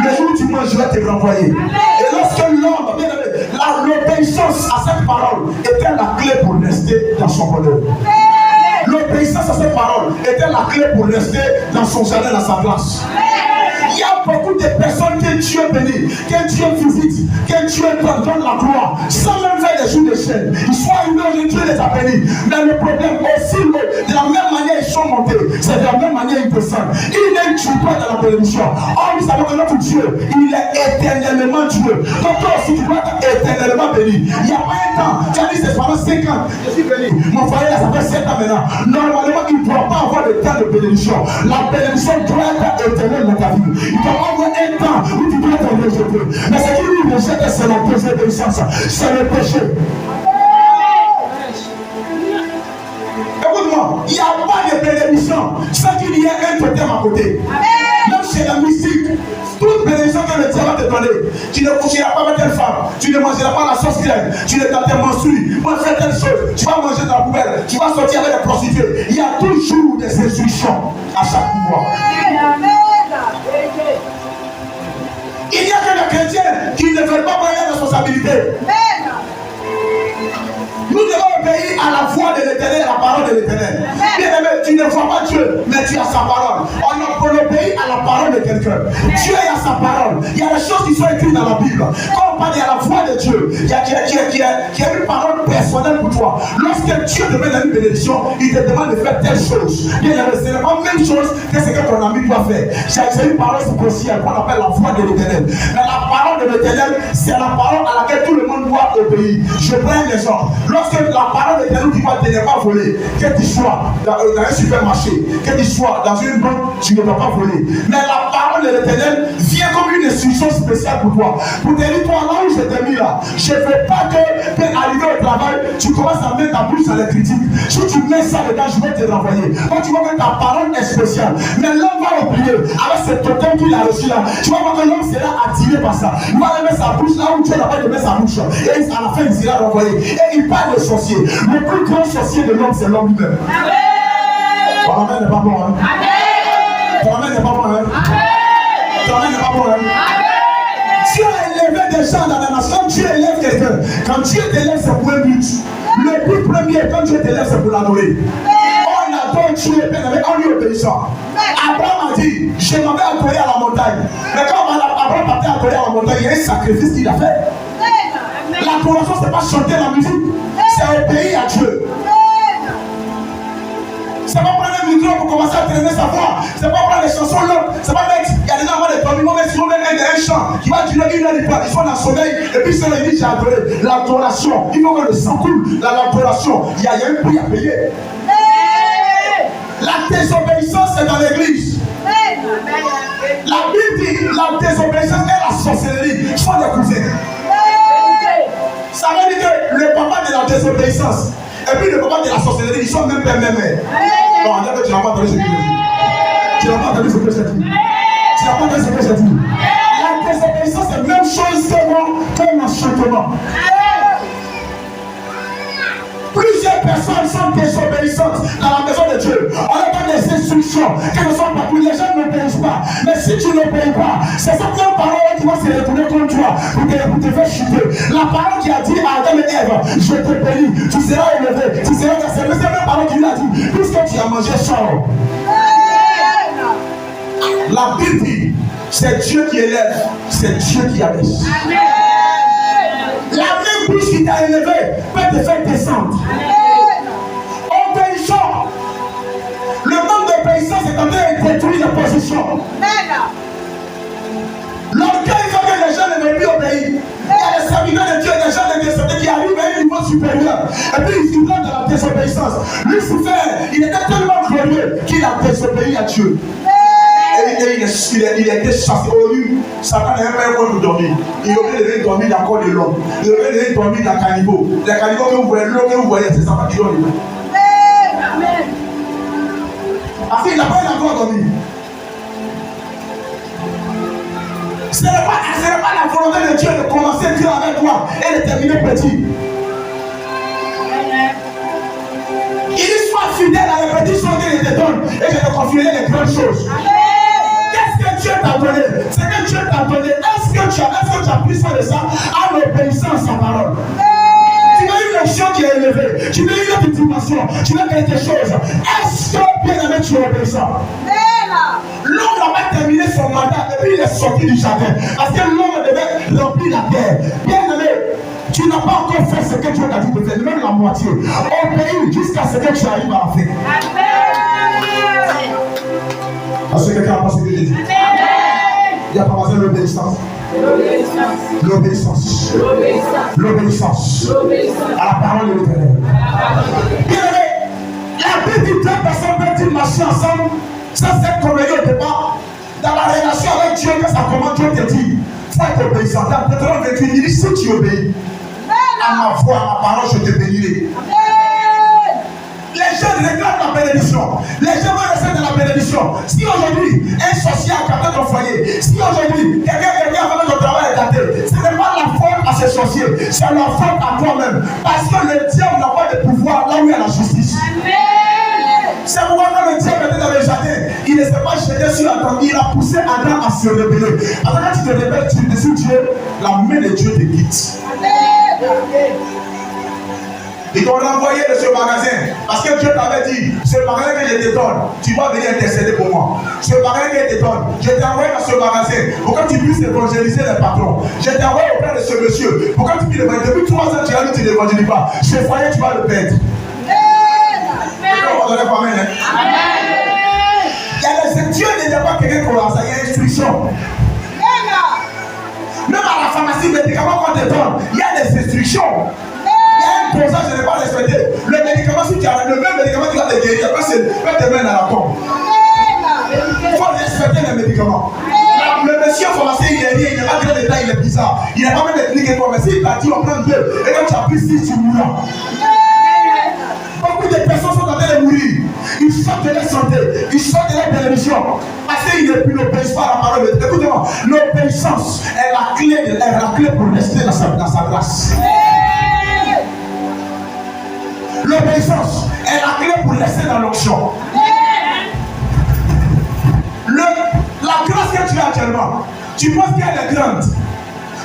Le jour où tu manges, je vais te renvoyer. Et lorsque l'homme, bien aimé, l'obéissance à cette parole était la clé pour rester dans son bonheur. L'obéissance à cette parole était la clé pour rester dans son jardin, dans sa place. Il y a beaucoup de personnes que Dieu bénit, que Dieu visite, que Dieu donne la gloire, sans même faire des jours de chaîne. Ils sont arrivés aujourd'hui, Dieu les a bénis. Mais le problème aussi, de la même manière ils sont montés, c'est de la même manière ils descendent. Il ne tue pas dans la bénédiction. Or, nous savons que notre Dieu, il est éternellement Dieu. Donc toi aussi, tu dois être éternellement béni. Il n'y a pas un temps, tu as dit c'est pendant 5 ans, je suis béni. Mon foyer là, ça fait 7 ans maintenant. Normalement, il ne doit pas avoir de temps de bénédiction. La bénédiction doit être éternelle dans ta vie. Il doit avoir un temps où tu dois être rejeté. Mais ce qui lui rejette, c'est la désobéissance. C'est le péché. Écoute-moi, il n'y a pas de bénédiction sans qu'il y ait un totem à côté. Même chez la mystique, toute bénédiction que le diable va te donner, tu ne coucheras pas avec telle femme, tu ne mangeras pas la sauce grecque, tu ne t'as menstrues, tu vas faire telle chose, tu vas manger dans la poubelle, tu vas sortir avec des prostituées. Il y a toujours des instructions à chaque pouvoir. Il n'y a que les chrétiens qui ne veulent pas prendre la responsabilité. Nous devons obéir à la voix de l'Éternel, à la parole de l'Éternel. Bien aimé, tu ne vois pas Dieu, mais tu as sa parole. On obéit à la parole de quelqu'un. Dieu a sa parole. Il y a des choses qui sont écrites dans la Bible. Quand on parle à la voix de Dieu, il y a une parole personnelle pour toi. Lorsque Dieu te met dans une bénédiction, il te demande de faire telle chose. Bien aimé, c'est la même chose que ce que ton ami doit faire. C'est une parole spéciale qu'on appelle la voix de l'Éternel. Mais la parole de l'Éternel, c'est la parole à laquelle tout le monde doit obéir. Je prends un exemple. Lorsque la parole de l'Éternel dit tu ne vas pas voler, que tu sois dans un supermarché, que tu sois dans une banque, tu ne vas pas voler. Mais la parole de l'Éternel vient comme une instruction spéciale pour toi. Pour te dire, toi, là où je t'ai mis là, je ne veux pas que tu es arrivé au travail, tu commences à mettre ta bouche sur les critiques. Si tu mets ça dedans, je vais te renvoyer. Donc tu vois que ta parole est spéciale. Mais l'homme va oublier, avec ce totem qu'il a reçu là, tu vas voir que l'homme sera attiré par ça. Il va mettre sa bouche là où Dieu n'a pas de mettre sa bouche. Et à la fin, il sera renvoyé. Et il parle de sorcier. Le plus grand sorcier de l'homme, c'est l'homme lui-même. Ton amène n'est pas bon, hein? Ton amène n'est pas bon, hein? Ton amène n'est pas bon, hein? Dieu a élevé des gens dans la nation. Quand Dieu élève quelqu'un, quand Dieu t'élève, c'est pour un but. Le but premier, quand Dieu t'élève, c'est pour l'adorer. On adore Dieu, en lui obéissant. Abraham a dit, je m'avais adoré à la montagne. Mais quand Abraham partait adorer à la montagne, il y a un sacrifice qu'il a fait. L'adoration, c'est pas chanter la musique, c'est obéir à Dieu. C'est pas prendre un micro pour commencer à traîner sa voix. C'est pas prendre les chansons longues. C'est pas mettre, il y a des gens qui ont des moments, si on met un chant qui va durer 1 heure et demie, ils sont dans le sommeil. Et puis c'est le dit, j'ai adoré. L'adoration, il faut que le sang coule. Dans l'adoration, il y a un prix à payer. La désobéissance, c'est dans l'église. La Bible dit, la désobéissance et la sorcellerie sont des cousins. Ça veut dire que le papa de la désobéissance et puis le papa de la sorcellerie, ils sont même père, même mère. Non, on dirait que tu n'as pas entendu ce que je dis. Tu n'as pas entendu ce que je dis. Tu n'as pas entendu ce que je dis. La désobéissance, c'est la même chose que l'enchantement. Plusieurs personnes sont désobéissantes dans la maison de Dieu. On leur donne des instructions qui ne sont pas toutes. Les gens n'obéissent pas. Mais si tu n'obéis pas, c'est cette même parole qui va se retourner contre toi pour te faire chuter. La parole qui a dit à Adam et Ève, je te bénis, tu seras élevé, tu seras dans cette même parole qui lui a dit, puisque tu as mangé sort. La Bible dit, c'est Dieu qui élève, c'est Dieu qui abaisse. La même bouche qui t'a élevé peut te faire descendre. Obéissant. Le manque d'obéissance est en train de détruire la position. L'orgueil fait que les gens ne veulent plus obéir. Il y a des serviteurs de Dieu, des gens de décédés qui arrivent à un niveau supérieur. Et puis ils se rendent dans la désobéissance. Lucifer, il était tellement glorieux qu'il a désobéi à Dieu. Et il a été chassé au lieu. Satan n'a même pas eu de dormir. Il aurait devait dormir dans le corps de l'homme. Il aurait devait dormir dans le caniveau. Les canivaux que vous voyez, l'homme que vous voyez, c'est Satan qui donne. Amen. Parce qu'il n'a pas eu encore dormir. Ce n'est pas la volonté de Dieu de commencer grand avec toi et de terminer petit. Il dit sois fidèle à la petites choses qu'il te donne et je te confierai les grandes choses. Qu'est-ce que Dieu t'a donné? Ce que Dieu t'a donné, est-ce que tu as pris soin de ça en obéissant à sa parole? Tu as une action qui est élevée, tu as une autre dimension, tu as quelque chose. Est-ce que bien aimé tu es obéissant? L'homme n'a pas terminé son mandat et puis il est sorti du jardin. Parce que l'homme devait remplir la terre. Bien aimé, tu n'as pas encore fait ce que Dieu t'a dit de faire, même la moitié. Obéis jusqu'à ce que tu arrives à la fin. Est-ce que quelqu'un a pensé ce que j'ai dit? Il n'y a pas besoin de l'obéissance. L'obéissance. L'obéissance. À la parole de l'Éternel. Bien aimé, la Bible dit deux personnes peuvent marcher ensemble sans s'être convaincus au départ. Dans la relation avec Dieu, quand ça commence, Dieu te dit, il faut être obéissant. Dans Deutéronome 28, il dit, si tu obéis à ma voix, à ma parole, je te bénirai. Les gens réclament la bénédiction. Les gens veulent rester dans la bénédiction. Si aujourd'hui, un sorcier a capté ton foyer, si aujourd'hui, quelqu'un a fait ton travail est daté, ce n'est pas la faute à ces sorciers, c'est la faute à toi-même. Parce que le diable n'a pas de pouvoir là où il y a la justice. C'est pourquoi quand le diable était dans le jardin, il ne s'est pas jeté sur Adam, il a poussé Adam à se révéler. Alors quand tu te révèles, tu décides Dieu, la main de Dieu te quitte. Ils t'ont renvoyé de ce magasin parce que Dieu t'avait dit, ce magasin que je te donne, tu vas venir intercéder pour moi. Ce magasin que je te donne, je t'ai envoyé dans ce magasin pour que tu puisses évangéliser les patrons. Je t'ai envoyé auprès de ce monsieur pour que tu puisses évangéliser. Depuis 3 ans, tu as dit que tu n'évangélises pas. Ce foyer, tu vas le perdre. On va donner pas mal. Il y a des Dieu n'est pas quelqu'un pour ça, il y a une instruction. Même à la pharmacie, les médicaments qu'on te donne, il y a des instructions. Il y a un dosage, je n'ai pas respecté. Le médicament, si tu as le même médicament qui va te guérir, après c'est te mettre dans la tombe. Il faut respecter les médicaments. Le monsieur pharmacien, il est rien, il n'est pas grand détail, il est bizarre. Il n'est pas même expliqué toi, mais s'il t'a dit on prend 2, et quand tu as pris 6, tu mourras. Beaucoup de personnes sont en train de mourir. Ils sortent de leur santé, ils sortent de leur bénédiction. Parce qu'ils n'obéissent pas à la parole de Dieu. Écoutez-moi, l'obéissance est la clé pour rester dans sa grâce. L'obéissance est la clé pour rester dans l'onction. La grâce que tu as actuellement, tu penses qu'elle est grande.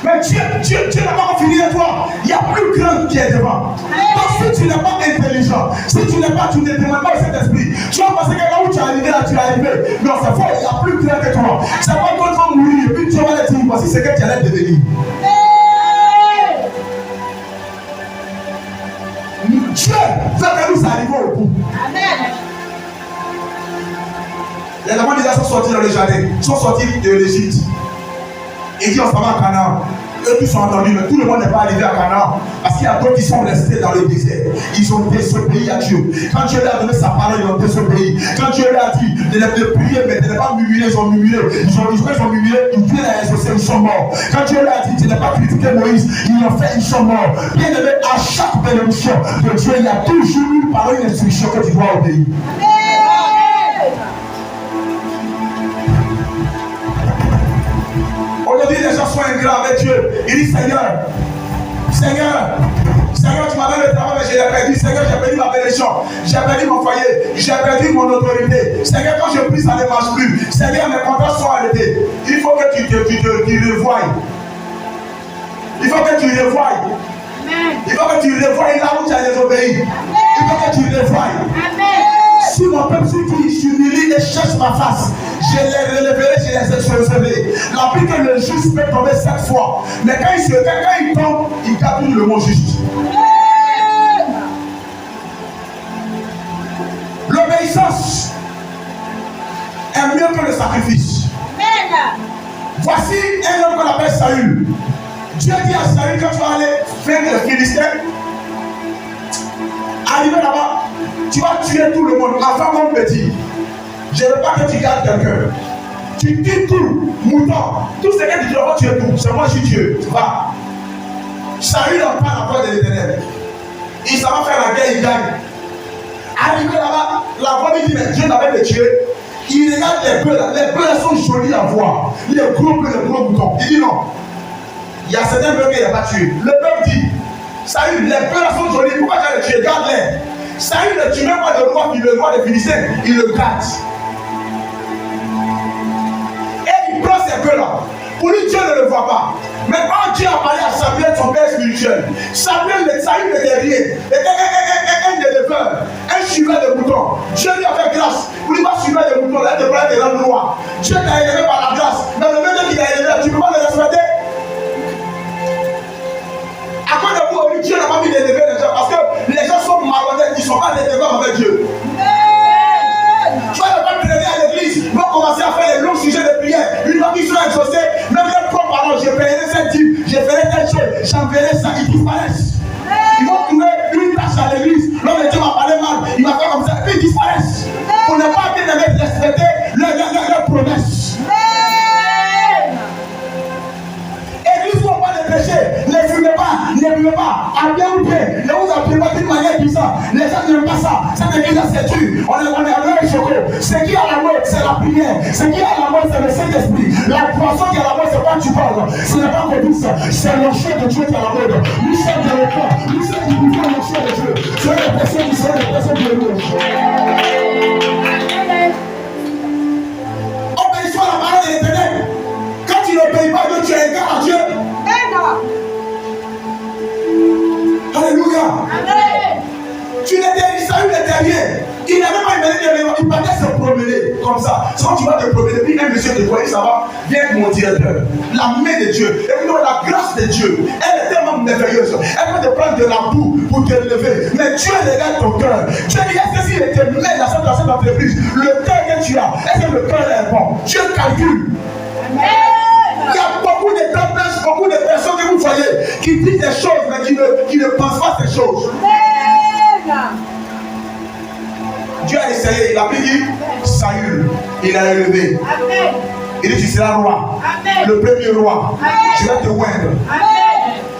Mais Dieu n'a pas fini de toi. Il y a plus grand qui est devant. Donc si tu n'es pas intelligent, si tu n'es pas, tu ne demandes pas au Saint-Esprit, tu vas penser que là où tu es arrivé, là tu es arrivé. Non, c'est faux, il y a plus grand que toi. C'est pas toi qui vas mourir et puis tu vas le dire, voici ce que tu allais devenir. Les enfants d'Israël sont sortis dans le jardin, sont sortis de l'Égypte. Il dit on s'en va à Canaan. Eux tous sont entendus, mais tout le monde n'est pas arrivé à Canaan. Parce qu'il y a d'autres qui sont restés dans le désert. Ils ont désobéi à Dieu. Quand Dieu leur a donné sa parole, ils ont désobéi. Quand Dieu leur a dit de prier, mais de ne pas murmurer, ils ont murmuré. Ils ont murmuré, Dieu les a exaucés, ils sont morts. Quand Dieu leur a dit de ne pas critiquer Moïse, ils l'ont fait, ils sont morts. Bien aimé, à chaque bénédiction de Dieu, il y a toujours une parole, une instruction que tu dois obéir. Aujourd'hui, les gens sont ingrats avec Dieu. Ils disent Seigneur, tu m'as donné le travail, mais je l'ai perdu. Seigneur, j'ai perdu ma bénédiction. J'ai perdu mon foyer. J'ai perdu mon autorité. Seigneur, quand je prie, ça ne marche plus. Seigneur, mes contrats sont arrêtés. Il faut que tu revoies. Il faut que tu revoies. Il faut que tu revoies là où tu as désobéi. Il faut que tu revoies. Si mon peuple s'humilie et cherche ma face, je les relèverai, je les exaucerai. La Bible que le juste peut tomber 7 fois. Mais quand il tombe, il garde le mot juste. L'obéissance est mieux que le sacrifice. Voici un homme qu'on appelle Saül. Dieu dit à Saül, quand tu vas aller faire les Philistins, arriver là-bas, tu vas tuer tout le monde. Ma femme me dit, je ne veux pas que tu gardes quelqu'un. Tu tues tout, mouton. Tout ce que tu dois tuer tout. C'est moi, je suis Dieu. Tu vas. Saül n'a pas la voix de l'Éternel. Il s'en va faire la guerre, il gagne. Arrivé là-bas, la voix lui dit, mais Dieu n'avait pas tué. Il regarde les bœufs là. Les bœufs là sont jolis à voir. Les gros bœufs, les gros moutons. Il dit non. Il y a certains bœufs qu'il n'a pas tués. Le peuple dit, Saül, les bœufs là sont jolis. Pourquoi tu as les tué? Garde-les. Saül ne tue même pas le roi, puis le roi des Philistins, il le garde. Et il prend ces bœufs-là. Pour lui, Dieu ne le voit pas. Mais quand Dieu a parlé à Samuel, son père spirituel, Saül n'était rien. Était un éleveur, un suiveur de moutons. Dieu lui a fait grâce. Pour lui, pas suiveur de moutons, là, il devrait être dans le roi. Dieu t'a élevé par la grâce. Mais le même Dieu qui t'a élevé, tu ne peux pas le respecter. À cause de vous, Dieu n'a pas mis d'élever les gens parce que les gens sont malhonnêtes, ils ne sont pas d'élever avec Dieu. Tu vas ne pas prêter à l'église, ils vont commencer à faire les longs sujets de prière. Une fois qu'ils sont exaucés, même leur propre parole, je paierai cette type, je ferai telle chose, j'enverrai ça, ils disparaissent. Ils vont trouver une tâche à l'église. L'homme de Dieu m'a parlé mal, il m'a fait comme ça, et puis ils disparaissent. On n'a pas bien aimé respecter leurs promesses. Église, faut pas les péchés, ne fumez pas, à bien ou bien, ne vous appelez pas d'une manière bizarre. Les gens n'aiment pas ça, cette église c'est dur, on est avec choco. Ce qui est à la mode, c'est la prière, ce qui est à la mode, c'est le Saint-Esprit. La poisson qui est à la mode, c'est pas tu parles, ce n'est pas qu'on dit ça, c'est le chef de Dieu qui est à la mode. Nous sommes dans le camp, nous sommes qui vivons le chef de Dieu. Ce sont les personnes qui sont les personnes de louange. Obéissons à la parole de l'Éternel. Quand tu n'obéis pas Dieu, tu es égard à Dieu. Alléluia. Amen. Saül n'était rien. Il n'avait pas une il partait se promener comme ça. Quand tu vas te promener, puis un monsieur te voit, ça va, viens avec mon directeur. La main de Dieu, et puis la grâce de Dieu, elle est tellement merveilleuse. Elle peut te prendre de la boue pour te lever. Mais Dieu regarde ton cœur. Dieu dit, est-ce que s'il te met dans cette entreprise, le cœur que tu as, est-ce que le cœur est bon? Dieu calcule. Amen. Il y a beaucoup de personnes que vous voyez qui disent des choses, mais qui ne pensent pas ces choses. Amen. Dieu a essayé, il a dit Saül, il a élevé. Amen. Il dit tu seras roi. Amen. Le premier roi. Amen. Je vais te oindre.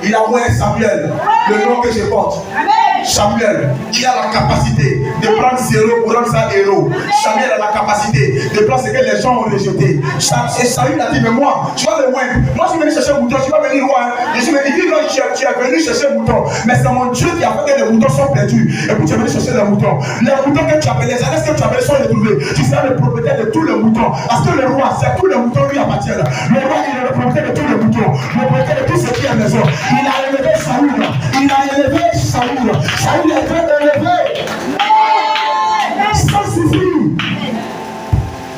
Il a oint Samuel, le nom que je porte. Amen. Samuel, il a la capacité de prendre 0 pour rendre ça héros. Samuel a la capacité de prendre ce que les gens ont rejeté. Et Saül a dit, mais moi, tu vas le oindre. Moi, je suis venu chercher un mouton, tu vas venir roi. Je suis venu dire, non, tu es venu chercher un mouton. Mais c'est mon Dieu qui a fait que les moutons sont perdus. Et puis tu es venu chercher les moutons. Les moutons que tu appelles, les années que tu appelles sont retrouvés. Tu seras le propriétaire de tous les moutons. Parce que le roi, c'est tous les moutons qui appartiennent. Le roi, il est le propriétaire de tous les moutons. Le propriétaire de tout ce qui est à la maison. Il a élevé Saül. Il a élevé Saül. Saül a été élevé. Ça suffit.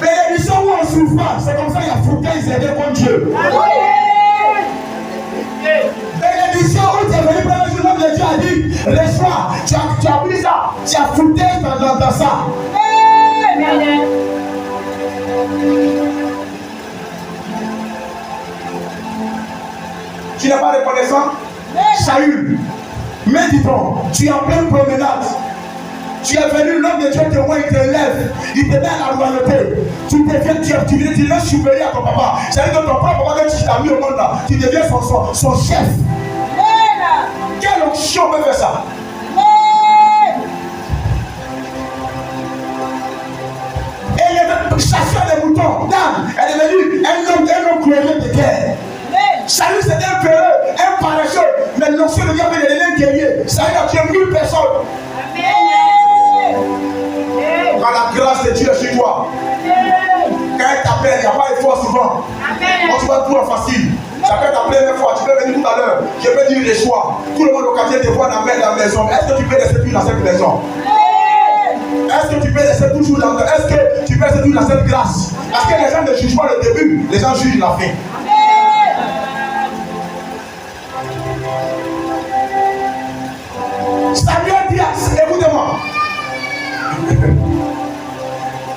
Bénédiction où on souffre pas. C'est comme ça qu'il y a fructé, ils aidaient contre Dieu. Bénédiction où tu es venu prendre le jour de Dieu a dit, reçois. Tu as pris ça. Tu as fructé dans ça. Tu n'es pas reconnaissant? Saül, méditons, tu es en pleine promenade. Tu es venu, l'homme de Dieu te voit, il te lève, il te met à la royauté. Tu deviens, tu deviens supérieur à ton papa. C'est-à-dire que ton propre papa, quand tu t'as mis au monde là, tu deviens son chef. Quelle onction peut faire ça? Et le chasseur des moutons, Dan, est devenu un homme glorieux de guerre. Saül c'était un peureux, un paresseux, mais l'onction de Dieu avait devenu un guerrier. Saül a tué 1000 personnes. Quand la grâce de Dieu est sur toi, quand elle t'appelle, il n'y a pas d'effort souvent. Quand tu vas tout facile. Ça peut t'appeler une fois, tu peux venir tout à l'heure. Je peux dire les choix. Tout le monde au quartier te voit dans la maison. Est-ce que tu peux rester toujours dans cette maison? Est-ce que tu peux rester toujours dans cette grâce? Parce que les gens ne jugent pas le début, les gens jugent la fin. Samuel dit, écoutez-moi.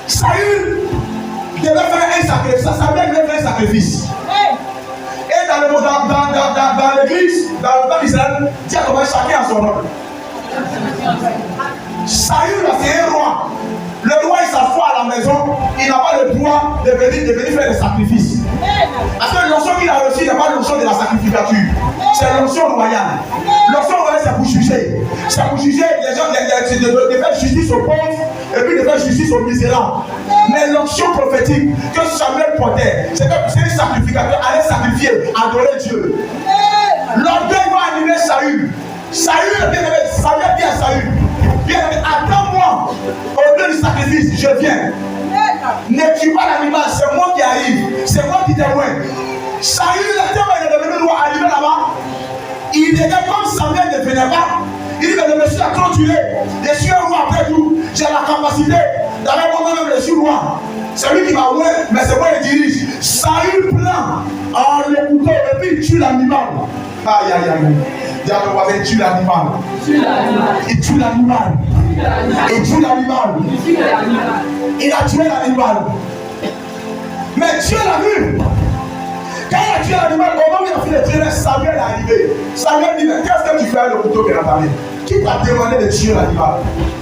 Saül devait faire un sacrifice. Samuel devait faire un sacrifice. Et dans l'église, dans le temps d'Israël, Dieu a commencé chacun à son nom. Saül, c'est un roi. Le roi, il s'assoit à la maison, il n'a pas le droit de venir faire des sacrifices. Parce que l'onction qu'il a reçue n'est pas l'onction de la sacrificature, c'est l'onction royale. L'onction royale, c'est pour juger. C'est pour juger les gens, de faire justice aux pauvres et puis de faire justice aux misérables. Mais l'onction prophétique que Samuel portait, c'est un sacrificateur allait sacrifier, adorer Dieu. L'orgueil va animer Saül. Samuel dit à Saül, attends-moi au lieu du sacrifice, je viens. Ne tue pas l'animal, c'est moi qui arrive, c'est moi qui témoigne. Saül, le témoin est devenu roi, arrivé là-bas. Il était comme Samuel ne venait pas. Il dit, mais le monsieur a trop tué. Je suis un roi après tout. J'ai la capacité d'aller moi-même, je suis roi. C'est lui qui m'a oué, mais c'est moi qui dirige. Saül prend en l'écoutant et puis il tue l'animal. Aïe aïe aïe. Dis à ton voisin, tue l'animal. Il tue l'animal. Il tue l'animal. Il a tué l'animal. Mais Dieu l'a vu. Quand il a tué l'animal, au moment où il a fait le tuer, Samuel est arrivé. Samuel dit, mais qu'est-ce que tu fais avec le couteau qui est dans ta main? Qui t'a demandé de tuer l'animal?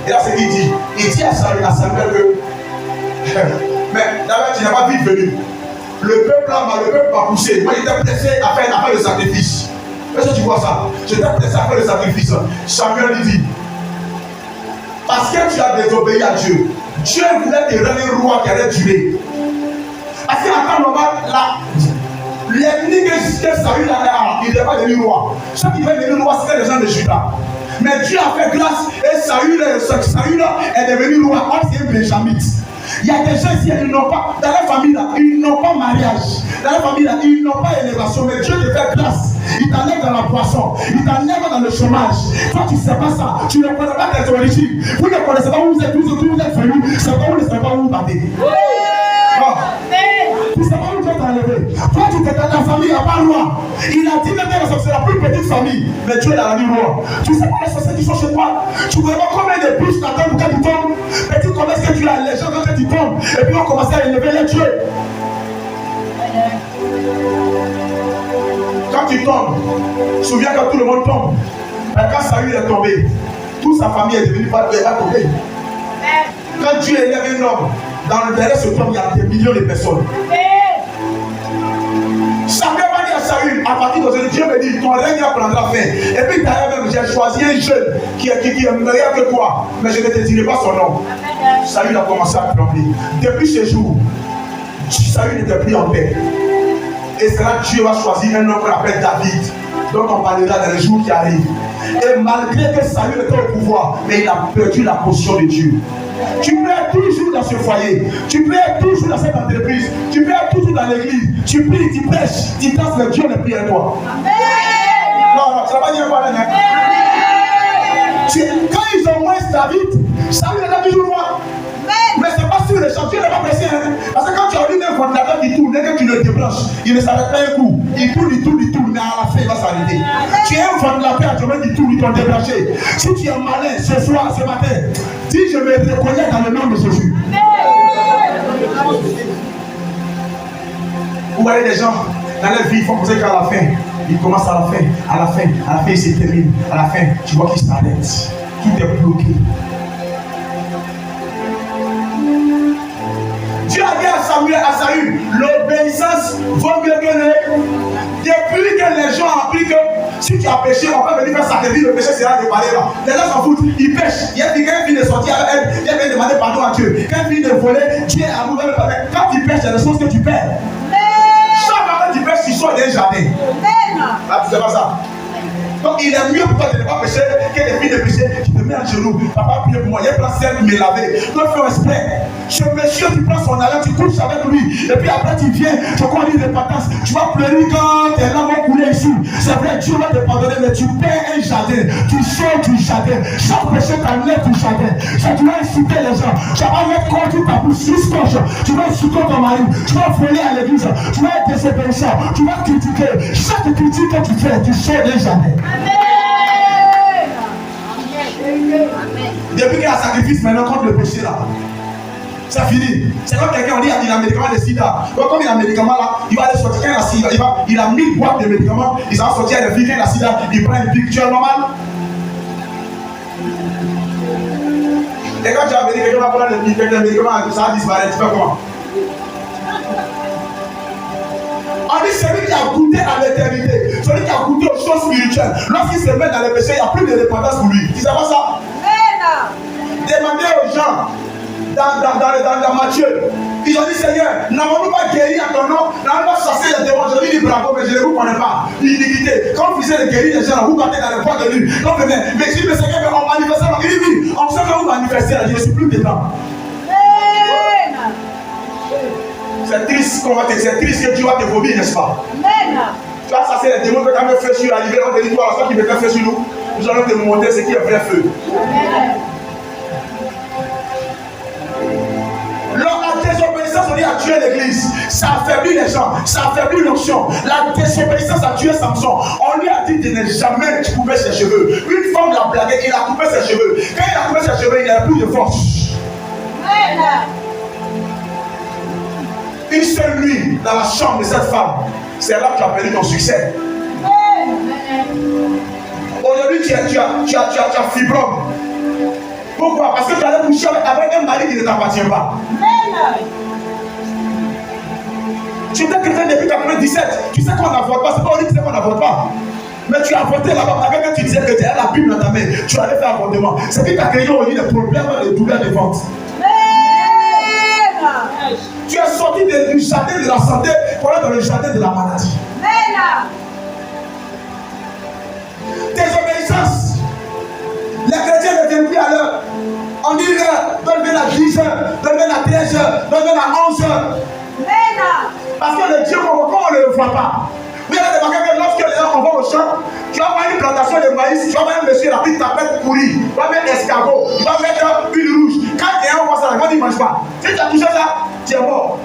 Et là, c'est ce qu'il dit. Il dit à Samuel que mais d'abord, tu n'as pas vite venu. Le peuple m'a poussé. Moi, j'étais pressé à faire le sacrifice. Est-ce que tu vois ça? J'étais pressé à faire le sacrifice. Samuel lui dit, parce que tu as désobéi à Dieu, Dieu voulait te rendre un roi qui allait durer. Parce qu'en temps normal, l'ennemi que Saül a, il n'est pas devenu roi. Ceux qui veulent devenir roi, c'était les gens de Juda. Mais Dieu a fait grâce et Saül est devenu roi. Or, c'est un Benjamite. Il y a des gens ici, ils n'ont pas, dans la famille là, ils n'ont pas mariage. Dans la famille là, ils n'ont pas élévation. Mais Dieu te fait grâce. Il t'enlève dans la poisson. Il t'enlève dans le chômage. Toi, tu ne sais pas ça. Tu ne connais pas tes origines. Vous ne connaissez pas où vous êtes, vous êtes venus. C'est pas où vous ne savez pas où vous battez. Tu ne sais pas où Dieu t'a enlevé. Toi, tu t'es dans la famille, il n'y a pas de roi. Il a dit maintenant que c'est la plus petite famille. Mais Dieu l'a rendu roi. Tu ne sais pas les sociétés qui sont chez toi. Tu ne vois pas combien de bûches t'attendent quand tu tombes. Petit, comment est-ce que tu as les gens quand tu tombes. Et puis on commence à élever les dieux. Quand tu tombes, souviens que tout le monde tombe. Mais quand Saül est tombé, toute sa famille est devenue pas tombée. Quand Dieu élève un homme, dans le derrière ce tombe, il y a des millions de personnes. Samuel va dire à Saül, à partir d'aujourd'hui, Dieu me dit, ton règne prendra fin. Et puis d'ailleurs même, j'ai choisi un jeune qui est meilleur que toi, mais je ne te dirai pas son nom. Saül a commencé à trembler. Depuis ce jour, Saül n'était plus en paix. Et c'est là que Dieu va choisir un homme qu'on appelle David, dont on parlera dans les jours qui arrivent. Et malgré que Saül était au pouvoir, mais il a perdu la position de Dieu. Tu peux être toujours dans ce foyer, tu peux être toujours dans cette entreprise, tu peux être toujours dans l'église, tu pries, tu prêches, tu danses, mais Dieu ne prie à toi. Non, ça va dire quoi là? Quand ils ont moins David, Saül est toujours roi. Mais c'est pas sur le champ, Dieu n'est pas pressé. Hein? Parce que quand tu as vu un ventilateur qui tourne, dès que tu le débranches, il ne s'arrête pas un coup. Il tourne, mais à la fin, il va s'arrêter. Tu es un ventilateur, tu vas il tourne débranché. Si tu es malin ce soir, ce matin, dis je me reconnais dans le nom de Jésus. Vous voyez des gens dans leur vie, ils font penser qu'à la fin, ils commencent à la fin, ils se terminent. À la fin, tu vois qu'ils s'arrêtent. Tout est bloqué. Dieu a dit à Saül, l'obéissance vaut mieux que le. Depuis que les gens ont appris que si tu as péché, on peut venir faire sacrifice, le péché sera réparé là. Les gens s'en foutent, ils pêchent. Il y a quelqu'un qui vient de sortir avec elle, il vient demander pardon à Dieu. Quand il vient de voler, Dieu est amoureux de pardon. Quand tu pêches, il y a des choses que tu perds. Chaque fois que tu pêches, tu sors d'un jardin. Là, tu sais pas ça. Donc il est mieux pour toi de ne pas pécher que de finir de pécher. Tu te mets à genoux. Papa, prie pour moi. Il y a plein de sel me laver. Donc fais respect. Ce monsieur, tu prends son allant, tu couches avec lui. Et puis après, tu viens, tu connais les repentance. Tu vas pleurer quand tes larmes vont couler ici. C'est vrai, Dieu va te pardonner, mais tu perds un jardin. Tu sors du jardin. Chaque péché t'enlève du jardin. Ça, tu vas inciter les gens. Tu vas mettre contre ta bouche, 6 poches. Tu vas insulter ton mari. Tu vas voler à l'église. Tu vas être désobéissant. Tu vas critiquer. Chaque critique que tu fais, tu sors d'un jardin. Depuis qu'il y a un sacrifice maintenant contre le péché là, c'est fini. C'est comme quelqu'un, on dit il a un médicament de sida. Donc comme il a un médicament là, il va aller sortir. Quand il a sida, il a 1000 boîtes de médicaments, il va sortir à la fille. Quand il a sida, il prend une piqûre normale. Et quand tu as venu, quelqu'un va prendre le médicament, ça va disparaître. Tu fais comment? On dit celui qui a goûté à l'éternité, celui qui a goûté aux choses spirituelles, lorsqu'il se met dans le péché, il n'y a plus de dépendance pour lui. Tu sais pas ça? Demandez aux gens dans Matthieu, ils ont dit Seigneur, n'avons-nous pas guéri à ton nom? N'avons-nous pas chassé les démons? Je lui dis bravo, mais je ne vous connais pas. L'iniquité. Quand vous faisiez de guérir les gens, vous partez dans le poids de lui. Donc, mais je dis, mais Seigneur, on manifeste. Il dit oui, on sait que vous manifestez, je ne suis plus dedans. C'est triste que Dieu va te vomir, n'est-ce pas? Tu vas chasser les démons que quand le feu sur la libération, on te dit toi, la qui met le feu sur nous, nous allons te montrer ce qui est vrai feu. La désobéissance, on dit, a tué l'église. Ça affaiblit les gens, ça affaiblit l'onction. La désobéissance a tué Samson. On lui a dit de ne jamais couper ses cheveux. Une femme l'a blagué, il a coupé ses cheveux. Quand il a coupé ses cheveux, il n'a plus de force. Une seule nuit dans la chambre de cette femme, c'est là que tu as perdu ton succès. Aujourd'hui, tu as fibrome. Pourquoi? Parce que tu allais coucher avec un mari qui ne t'appartient pas. Tu étais chrétien depuis 97. Tu sais qu'on n'avorte pas. C'est pas horrible qu'on n'avorte pas. Mais tu as avorté là-bas. Avec quand tu disais que tu as la Bible dans ta main, tu allais faire avortement. C'est que tu as créé aujourd'hui des problèmes de douleurs de ventre. Tu es sorti du jardin de la santé pour aller dans le jardin de la maladie. Désobéissance. Les chrétiens ne viennent plus à l'heure. On dit donne à 10h, donne à 13h, donne à 11h. Parce que le Dieu qu'on voit, on ne le voit pas. Vous avez remarqué que lorsque les gens vont au champ, tu vas voir une plantation de maïs, tu vas voir un monsieur, la petite tapette pourrie, tu vas mettre escargot, tu vas mettre une rouge. Quand les gens voient ça, ils ne mangent pas. Si tu as touché ça, tu es mort.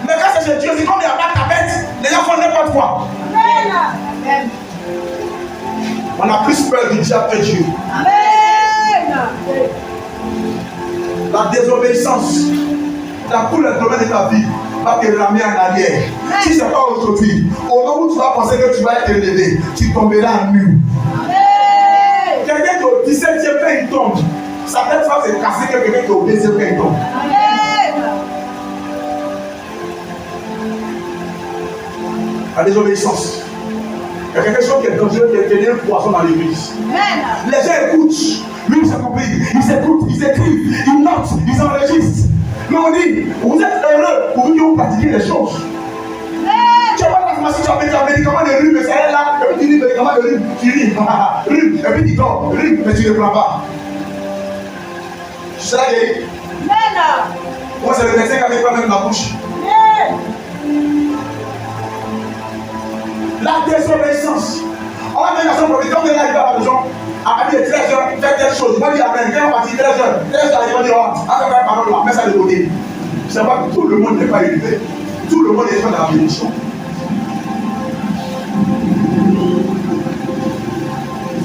Mais quand c'est chez Dieu, c'est comme il n'y a pas de tapette, les gens font n'importe quoi. On a plus peur du diable que Dieu. La désobéissance dans tous les domaines de ta vie va te ramener en arrière. Si ce n'est pas aujourd'hui, au moment où tu vas penser que tu vas être élevé, tu tomberas en mur. Quelqu'un qui est au 17e quand il tombe, sa tête va se casser que quelqu'un qui est au 2e quand il tombe. La désobéissance. Il y a quelque chose qui est dangereux, qui est un poison dans l'église. Les gens écoutent. Lui, j'ai compris. Ils écoutent, ils écrivent, ils notent, ils enregistrent. Mais on dit, vous êtes heureux pour vous pratiquer les choses. Tu vas pas la pharmacie, tu as un médicament de rhume, mais ça est là. Et puis tu dis médicament de rhume, tu dis rhume, et puis tu dors, rhume, mais tu ne prends pas. Tu seras guéri. Moi, c'est le médecin qui avait pas même la bouche. La désobéissance. On va mettre la chambre, quand on est là, il va à la maison, à partir de 13h, faire telle chose. Moi, je dis après, quand on va dire 13h, 13h, il va dire, on va faire parole là, mets ça de côté. C'est pas que tout le monde n'est pas élevé. Tout le monde est dans la bénédiction.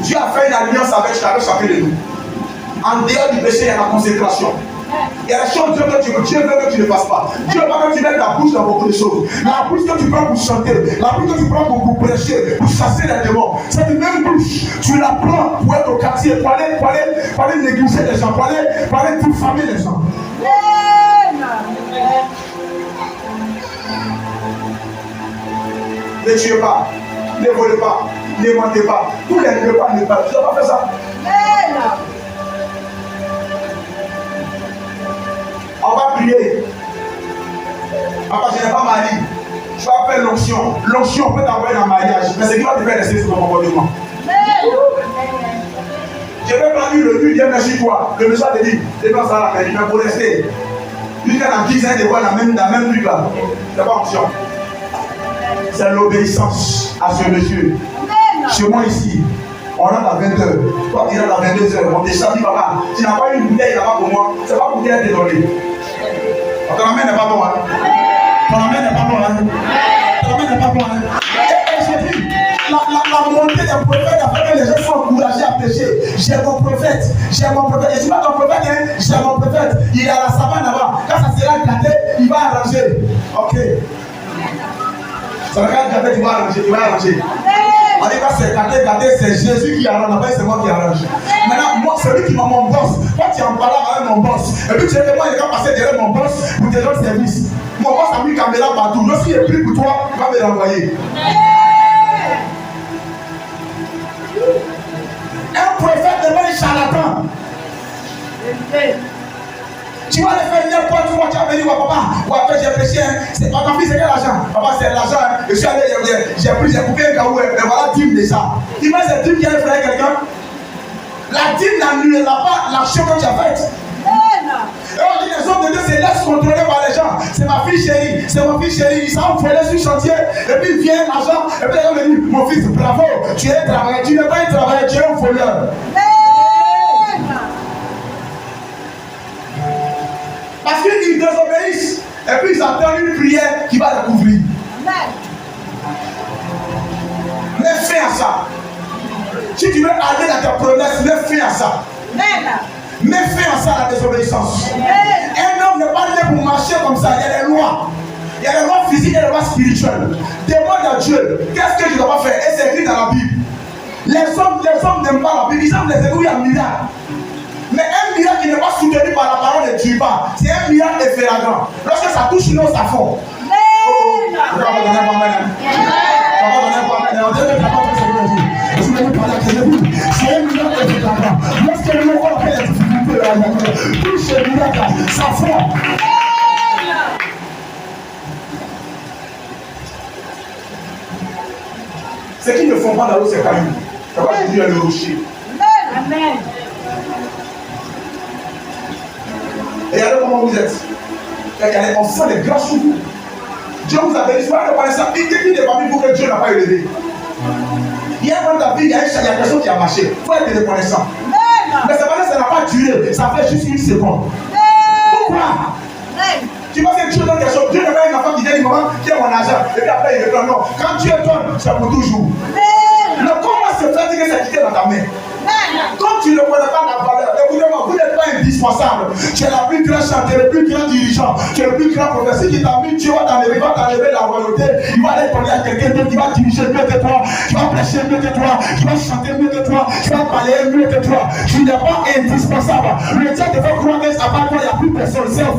Dieu a fait une alliance avec chacun de nous. En dehors du péché, il y a la consécration. Il y a des choses Dieu veut que tu ne fasses pas. Dieu veut que tu mettes ta bouche dans beaucoup de choses. La bouche que tu prends pour chanter, la bouche que tu prends pour prêcher, pour chasser les démons, cette même bouche, tu la prends pour être au quartier, pour aller négliger les gens, pour aller diffamer les gens. Ne tuez pas, ne volez pas, ne mentez pas. Tous les repas ne pas. Tu n'as pas fait ça. On va prier. Papa, je n'ai pas mari. Je vais faire l'onction. L'onction peut t'envoyer dans le mariage. Mais c'est qui va te faire rester sur ton comportement. Je vais prendre le but, Dieu merci toi. Le méchant te dit, c'est dans ça la mais pour rester. Lui, dans 10 ans, il voit la même truc là. C'est pas onction. C'est l'obéissance à ce monsieur. Chez moi ici, on rentre à 20h. Toi, tu rentres à 22h. On te dit, papa, tu n'as pas une bouteille là-bas pour moi. C'est pas pour dire te donner. Ton amène n'est pas bon. Hein? Ton amène n'est pas bon. Hein? Ton amène n'est pas bon. Hein? Et j'ai dit, la montée des prophètes a fait que les gens sont encouragés à pécher. J'ai mon prophète. Et c'est pas ton prophète, hein? J'ai mon prophète. Il est à la savane là-bas. Quand ça sera gâté, il va arranger. Ok. Ça va être gâté, il va arranger. On dit que c'est gâté, c'est Jésus qui arrange, c'est moi qui arrange. Maintenant, moi, celui qui m'a mon boss, toi tu en parles avec mon boss, et puis tu sais que moi, il va passer derrière mon boss pour te rendre service. Mon boss a mis une caméra partout. Lorsqu'il est pris pour toi, il va me l'envoyer. Un prophète n'est pas un charlatan. Tu vas le faire n'importe quoi, tu vas venir voir papa. Ouais, après j'ai prêché, c'est pas ta fille, c'est quel argent? Papa, c'est l'argent, hein. Je suis allé, j'ai coupé un caoutchouc, et voilà, dîme déjà. Imagine cette dîme qui a fait quelqu'un. La dîme n'annulera pas l'action que tu as faite. Et on dit les hommes de Dieu se laissent contrôler par les gens. C'est ma fille chérie, ils sont envolés sur le chantier, et puis il vient l'argent, et puis les gens me disent, mon fils, bravo, tu es un travailleur, tu n'es pas un travailleur, tu es un voleur. Parce qu'ils désobéissent et puis ils attendent une prière qui va les couvrir. Mets fin à ça. Si tu veux aller dans ta promesse, mets fin à ça. Mets fin à ça, la désobéissance. Un homme n'est pas né pour marcher comme ça. Il y a des lois. Il y a des lois physiques et des lois spirituelles. Demande à Dieu, qu'est-ce que je dois pas faire? Et c'est écrit dans la Bible. Les hommes n'aiment pas la Bible. Ils aiment les écoutes, il y a un miracle. Mais un miracle qui n'est pas soutenu par la parole ne tue pas. C'est un miracle effrayant. Lorsque ça touche nous, ça fond. Tu vas pas donner un bon amen. Tu vas pas donner un bon amen. On dirait que tu n'as pas fait ce que je dis. Je vais vous parler à Jésus. C'est un miracle effrayant. Lorsque nous voyons les difficultés, touche le miracle, ça fond. Ce qui ne font pas dans l'eau, c'est caillou. Ça va Jésus est le rocher. Amen. Et regardez comment vous êtes. Regardez, on sent des grâces sur vous. Dieu vous a béni. Soyez reconnaissant. Il n'est pas mis pour que Dieu n'a pas élevé. Il y a dans ta vie, il y a quelque chose qui a marché. Il faut être reconnaissant. Mais c'est pas que ça n'a pas duré. Ça fait juste une seconde. Pourquoi? Tu vois que Dieu donne quelque chose. Dieu n'a pas un enfant qui dit maman, qui est mon argent. Et puis après, il reprend. Non. Quand Dieu donne, c'est pour toujours. Le comment se fait que c'est quitté dans ta main? Quand tu ne connais pas la valeur, écoutez-moi, vous n'êtes pas indispensable. Tu es la plus grande chanteuse, le plus grand dirigeant, tu es le plus grand professeur. Si tu t'as mis, Dieu va t'enlever la royauté. Il va aller parler à quelqu'un d'autre qui va diriger mieux que toi, qui va prêcher mieux que toi, qui va chanter mieux que toi, qui va parler mieux que toi. Tu n'es pas indispensable. Le diable te fait croire qu'à part toi, il n'y a plus personne. C'est faux.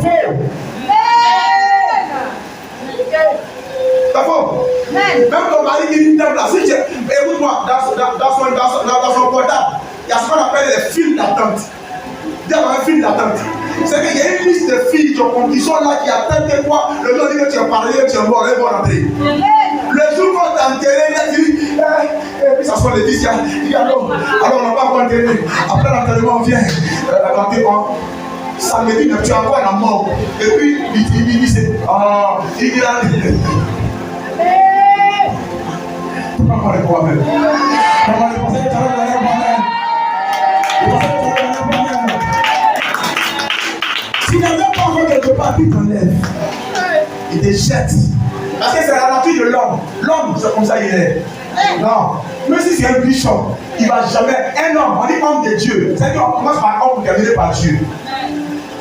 C'est faux. Même ton mari qui dit là, si tu écoute-moi, dans son portable, il y a ce qu'on appelle les files d'attente. Il y a un fil d'attente. C'est qu'il y a une liste de filles qui sont là, qui attendent de toi. Le jour où tu as parlé, tu es mort, elles vont rentrer. Le jour où tu as enterré, tu dis, et puis ça sont les 10 ans. Il dit alors on n'a pas encore enterré. Après l'enterrement, on vient. Ça me dit que tu as encore la mort. Et puis, il dit, c'est. Il dit là. Tu ne peux pas parler pour moi-même. Tu vas aller penser que tu vas aller moi-même. S'il n'y a même pas encore quelque part, il t'enlève. Il te jette. Parce que c'est la nature de l'homme. L'homme, c'est comme ça il est. Non. Même si c'est un bishop, il ne va jamais. Un homme, on dit homme de Dieu. C'est-à-dire qu'on commence par homme pour terminer par Dieu.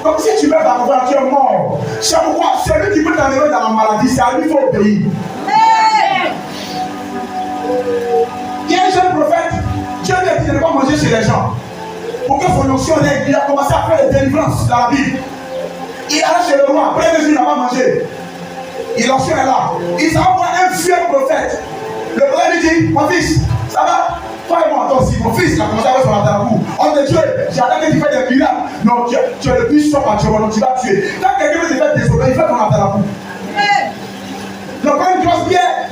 Donc si tu veux t'avoir, tu es mort. C'est pourquoi celui qui peut t'amener dans la maladie, c'est à lui qu'il faut obéir. Il y a un jeune prophète, Dieu lui a dit de ne pas manger chez les gens. Pour que son onction aille, il a commencé à faire des délivrances dans la Bible. Il allait chez le roi, après deux jours, il n'a pas mangé. Il l'onction est là. Il s'envoie un vieux prophète. Le prophète lui dit, mon fils, ça va? Toi et moi, toi aussi, mon fils, il a commencé à faire son attarabou. Homme de Dieu, j'attends que tu fais des miracles. Non, tu es le plus fort à Dieu, donc tu vas tuer. Quand quelqu'un veut te faire désobéir, il fait ton attarabou. Donc quand une grosse bière,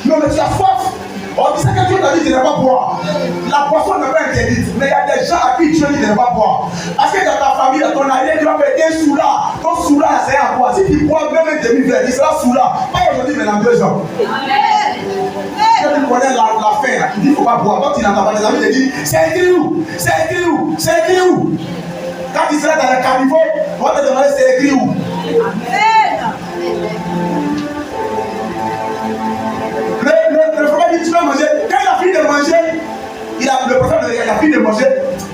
non mais tu as soif. On dit ça que Dieu t'a dit de ne pas boire. La boisson n'est pas interdite, mais il y a des gens à qui Dieu dit de ne pas boire. Parce que dans ta famille, dans ton arrière, tu vas faire un soula. Ton soula, c'est à boire. Si tu bois même un demi-verre, il sera soula. Pas aujourd'hui, mais dans 2 ans. Quand tu connais la fin, tu dis qu'il ne faut pas boire. Quand tu n'entends pas, les amis te disent, c'est écrit où? C'est écrit où? C'est écrit où? Quand tu seras dans le caniveau, on va te demander c'est écrit où? Le prophète dit tu vas manger. Quand il a fini de manger, le prophète il a fini de manger.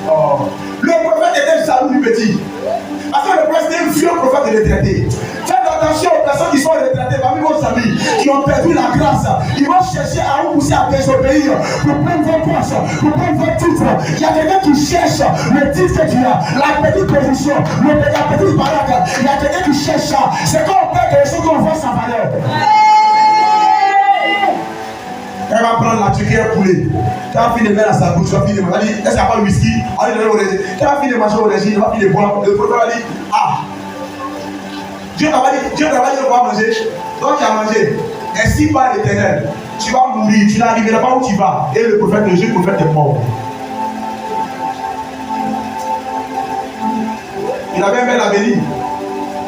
Oh. Le prophète était jaloux du petit. Parce que le prophète était un vieux prophète retraité. Faites attention aux personnes qui sont retraitées parmi vos amis, qui ont perdu la grâce. Ils vont chercher à vous pousser à désobéir pour prendre vos postes, pour prendre vos titres. Il y a quelqu'un qui cherche le titre que tu as, la petite position, la petite baraque. Il y a quelqu'un qui cherche ça. C'est quand on perd quelque chose qu'on voit sa valeur. Elle va prendre la tuque et poulet. Tu vas finir de mettre dans sa bouche, tu vas finir de manger. Elle dit, est-ce qu'il n'y a pas de whisky? Elle dit, au régime. Tu vas finir de manger au régime, tu vas finir de boire. Le prophète va dire, ah, Dieu t'a pas dit de pas manger. Donc tu as mangé. Ainsi par l'Éternel, tu vas mourir, tu n'arriveras pas où tu vas. Et le prophète, le jeune prophète est mort. Il avait un bel avenir,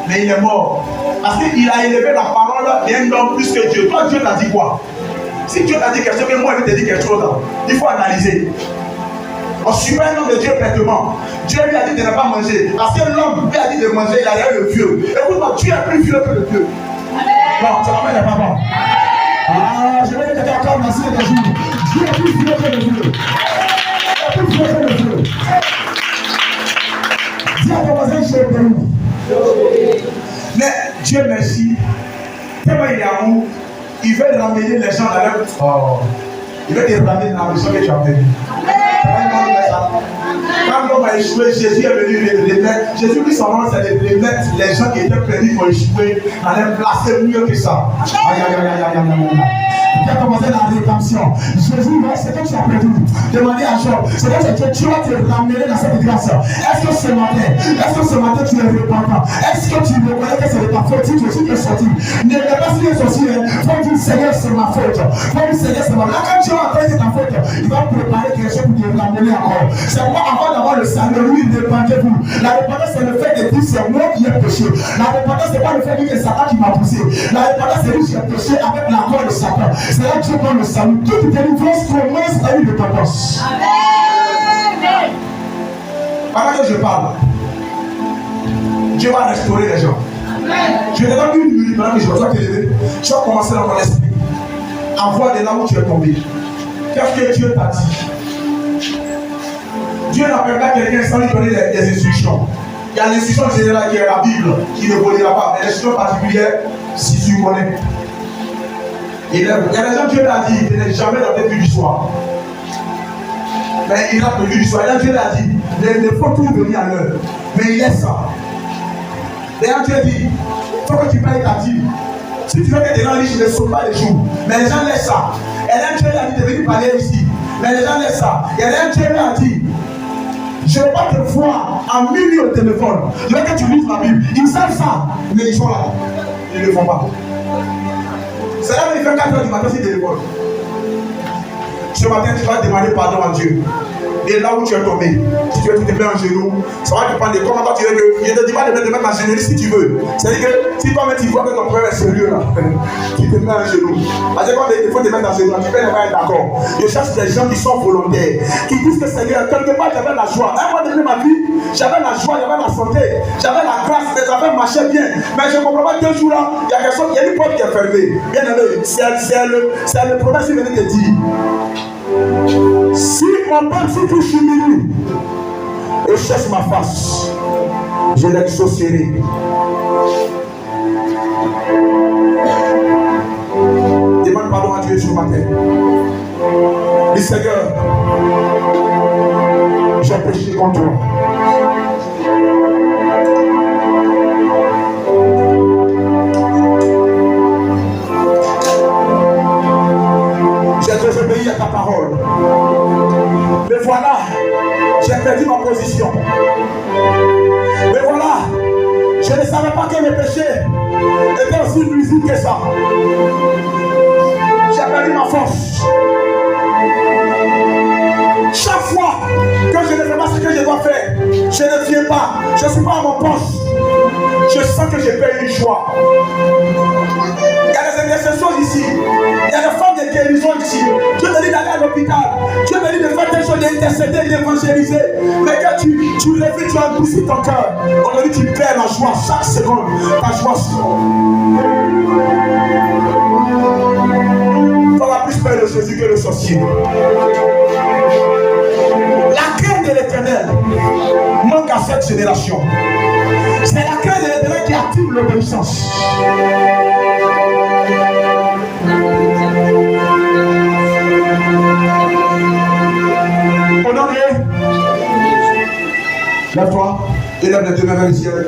mais il est mort. Parce qu'il a élevé la parole d'un homme plus que Dieu. Toi, Dieu t'a dit quoi? Si Dieu t'a dit quelque chose, que moi, il te dit quelque chose, il faut analyser. On suit un homme de Dieu bêtement. Dieu lui a dit de ne pas manger. Parce que l'homme lui a dit de manger, il a rien le vieux. Écoute-moi, tu es plus vieux que le vieux. Non, ça ne m'aide pas bon. Ah, je vais te dire encore merci de jour. Dieu est plus vieux que le vieux. Il est plus vieux que le vieux. Dis à ton voisin, je suis béni. Mais Dieu merci. Tellement il est amour. Il veut ramener les gens dans leur... Oh. Il veut te ramener dans la mission que tu as venue. Quand l'homme a échoué, Jésus est venu les mettre. Jésus dit son nom, c'est de mettre les gens qui étaient prédits pour échouer, à les placer mieux que ça. Aïe, aïe, aïe, aïe, aïe, aïe, aïe. Tu as commencé la rédemption. Jésus va, c'est que tu as prévu. Demandez à Job, c'est que tu vas te ramener dans cette grâce. Est-ce que ce matin tu es repentant? Est-ce que tu reconnais que c'est de ta faute si tu es sorti? Ne pas si tu es sorti, faut dire Seigneur, c'est ma faute. Faut dire Seigneur, c'est ma faute. Là, quand tu vas entrer c'est ta faute, il va préparer quelque chose pour te ramener encore. C'est pourquoi avant d'avoir le salut, lui, répandez-vous. La repentance, c'est le fait de dire c'est moi qui ai péché. La repentance, c'est pas le fait de dire que c'est Satan qui m'a poussé. La repentance, c'est lui qui a péché avec l'accord de Satan. C'est là que Dieu prend le salut. Toute délivrance commence à une repentance. Amen. Pendant que je parle, Dieu va restaurer les gens. Amen. Je ne vais pas une minute pendant que je vais t'élever. Tu vas commencer dans ton esprit à voir de là où tu es tombé. Qu'est-ce que Dieu t'a dit? Dieu n'appelle pas quelqu'un sans lui donner des instructions. Il y a l'instruction générale qui est la Bible, qui ne volera pas. Mais l'instruction particulière, si tu connais. Il y a des gens, Dieu l'a dit, il n'est jamais dans tes vues du soir. Mais il a prévu du soir. Et là, Dieu l'a dit, il faut tout venir à l'heure. Mais il laisse ça. Et là, Dieu dit, il faut que tu payes ta dîme. Si tu veux que des gens riches ne sautent pas les jours. Mais les gens laissent ça. Et là, Dieu l'a dit de venir parler ici. Mais les gens laissent ça. Et là, Dieu l'a dit, je ne vais pas te voir en milieu au téléphone. Je veux que tu lises la Bible. Ils savent ça, mais ils sont là. Ils ne le font pas. C'est là qu'il fait 4 heures du matin si tu téléphone. Ce matin, tu vas demander pardon à Dieu. Et là où tu es tombé, si tu te mets en genou, ça va dépendre de comment toi tu es. Je te dis pas de te mettre en genou si tu veux. C'est-à-dire que si toi-même tu vois que ton frère est sérieux là, tu te mets en genou. Parce que quand il faut te mettre en genou, tu peux ne pas être d'accord. Je cherche des gens qui sont volontaires, qui disent que Seigneur, quelque part j'avais la joie. À un moment donné de ma vie, j'avais la joie, j'avais la santé, j'avais la grâce, mes affaires marchaient bien. Mais je ne comprends pas 2 jours là, il y a quelque chose, il y a une porte qui est fermée. Bien aimé, c'est le problème qui vient de te dire. Si on pense que tu chimises, et cherche ma face, je l'exaucerai. Demande pardon à Dieu ce matin. Dis Seigneur, j'ai péché contre toi. J'ai désobéi à ta parole. Mais voilà, j'ai perdu ma position. Mais voilà, je ne savais pas que le péché était aussi nuisible que ça. J'ai perdu ma force. Chaque fois que je ne fais pas ce que je dois faire, je ne viens pas, je ne suis pas à mon poste. Je sens que j'ai perdu une joie. Il y a des intercessions ici. Il y a des femmes de guérison ici. Dieu te dit d'aller à l'hôpital. Dieu te dit de faire des choses, d'intercéder, d'évangéliser. Mais que tu réveilles, tu endurcis ton cœur. Aujourd'hui, tu perds la joie chaque seconde. Ta joie sort. On a plus peur de Jésus que le sorcier. La crainte de l'Éternel manque à cette génération. C'est la crainte de l'Éternel qui active l'obéissance. Honoré, lève-toi et lève les deux mains vers le ciel.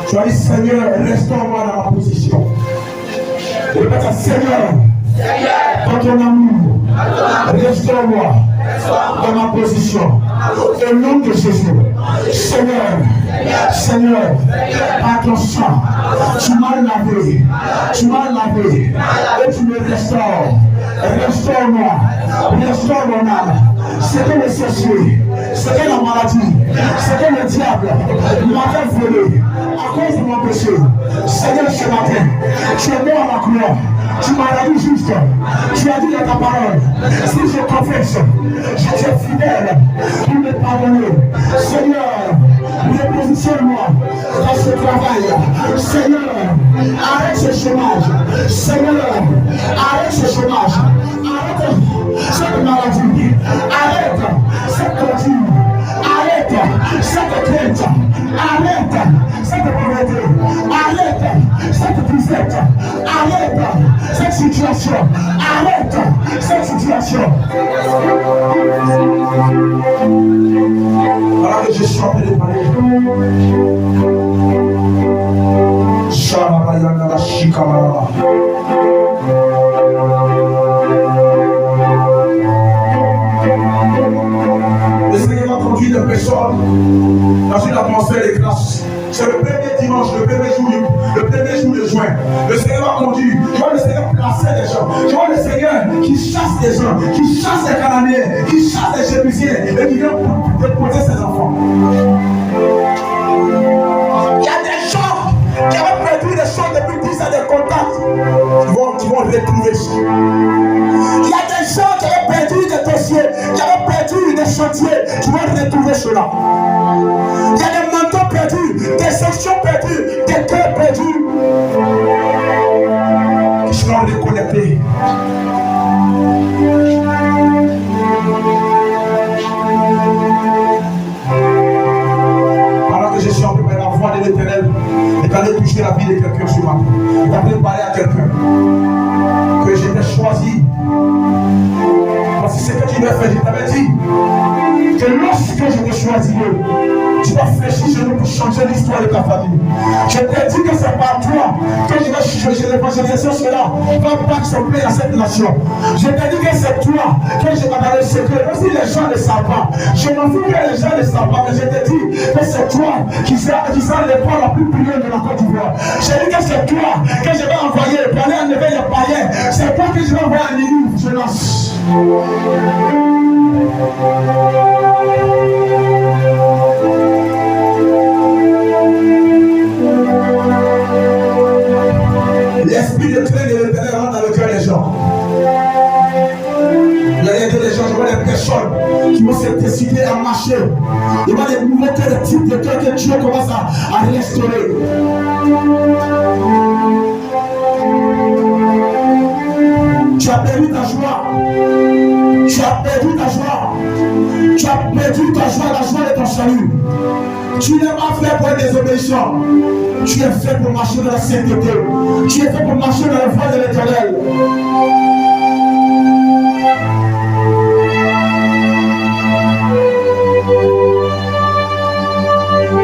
Tu as dit, Seigneur, restaure-moi dans ma position. Répète ça, Seigneur, dans ton amour, restaure-moi dans ma position. Au nom de Jésus, Seigneur, par ton sang, tu m'as lavé, et tu me restaures. Restaure-moi, restaure mon âme. C'était le sorcier, c'était la maladie, c'était le diable, m'avait volé à cause de mon péché. Seigneur, ce matin, tu es mort à la croix, tu m'as rendu juste, tu as dit dans ta parole, si je confesse, je suis fidèle pour me pardonner. Seigneur, repositionne-moi dans ce travail. Seigneur, arrête ce chômage. Seigneur, arrête ce chômage. Arrête cette maladie. Arrête cette torture. Arrête cette crainte. Arrête cette pauvreté. Arrête cette disette. Arrête cette situation. Arrête cette situation. Voilà que je suis en train de parler. Shalabayana la Shikara. Le Seigneur va conduire les personnes dans une atmosphère de grâce. C'est le premier dimanche, le premier jour de juin. Le Seigneur va conduire. Je vois le Seigneur placer des gens. Je vois le Seigneur qui chasse des gens, qui chasse des Cananéens, qui chasse des Jébusiens et qui vient déposer ses enfants. Il y a des gens qui avaient perdu des choses depuis 10 ans de contact qui vont retrouver ça. Il y a des gens qui avaient perdu des dossiers, qui avaient perdu des chantiers, qui vont retrouver cela. Il y a des manteaux perdus, des sections perdues, des cœurs perdus qui seront reconnectés. Pendant que je suis en train de la voix de l'Éternel est allé toucher la vie de quelqu'un ce matin, est allé parler à quelqu'un que j'étais choisi. Parce que c'est ce que tu dois faire, je t'avais dit que lorsque je t'ai choisi, tu dois fléchir chez nous pour changer l'histoire de ta famille. Je t'ai dit que c'est par toi que je vais changer l'évangélisation cela va pas se plaire à cette nation. Je t'ai dit que c'est toi que je vais dans le secret. Même si les gens ne savent pas, je m'en fous que les gens ne savent pas, mais je t'ai dit que c'est toi qui sera l'étoile la plus brillante de la Côte d'Ivoire. J'ai dit que c'est toi que je vais envoyer pour aller enlever les païens. C'est toi que je vais envoyer à l'île. Je lance. L'esprit de train de l'Éternel rentre dans le cœur des gens. Il y a des gens, je vois des personnes qui vont se décider à marcher. Il y a des nouveaux types de cœur que Dieu commence à restaurer. Tu as perdu ta joie. Tu as perdu ta puissant. Tu es fait pour marcher dans la sainteté. Tu es fait pour marcher dans la voie de l'Éternel.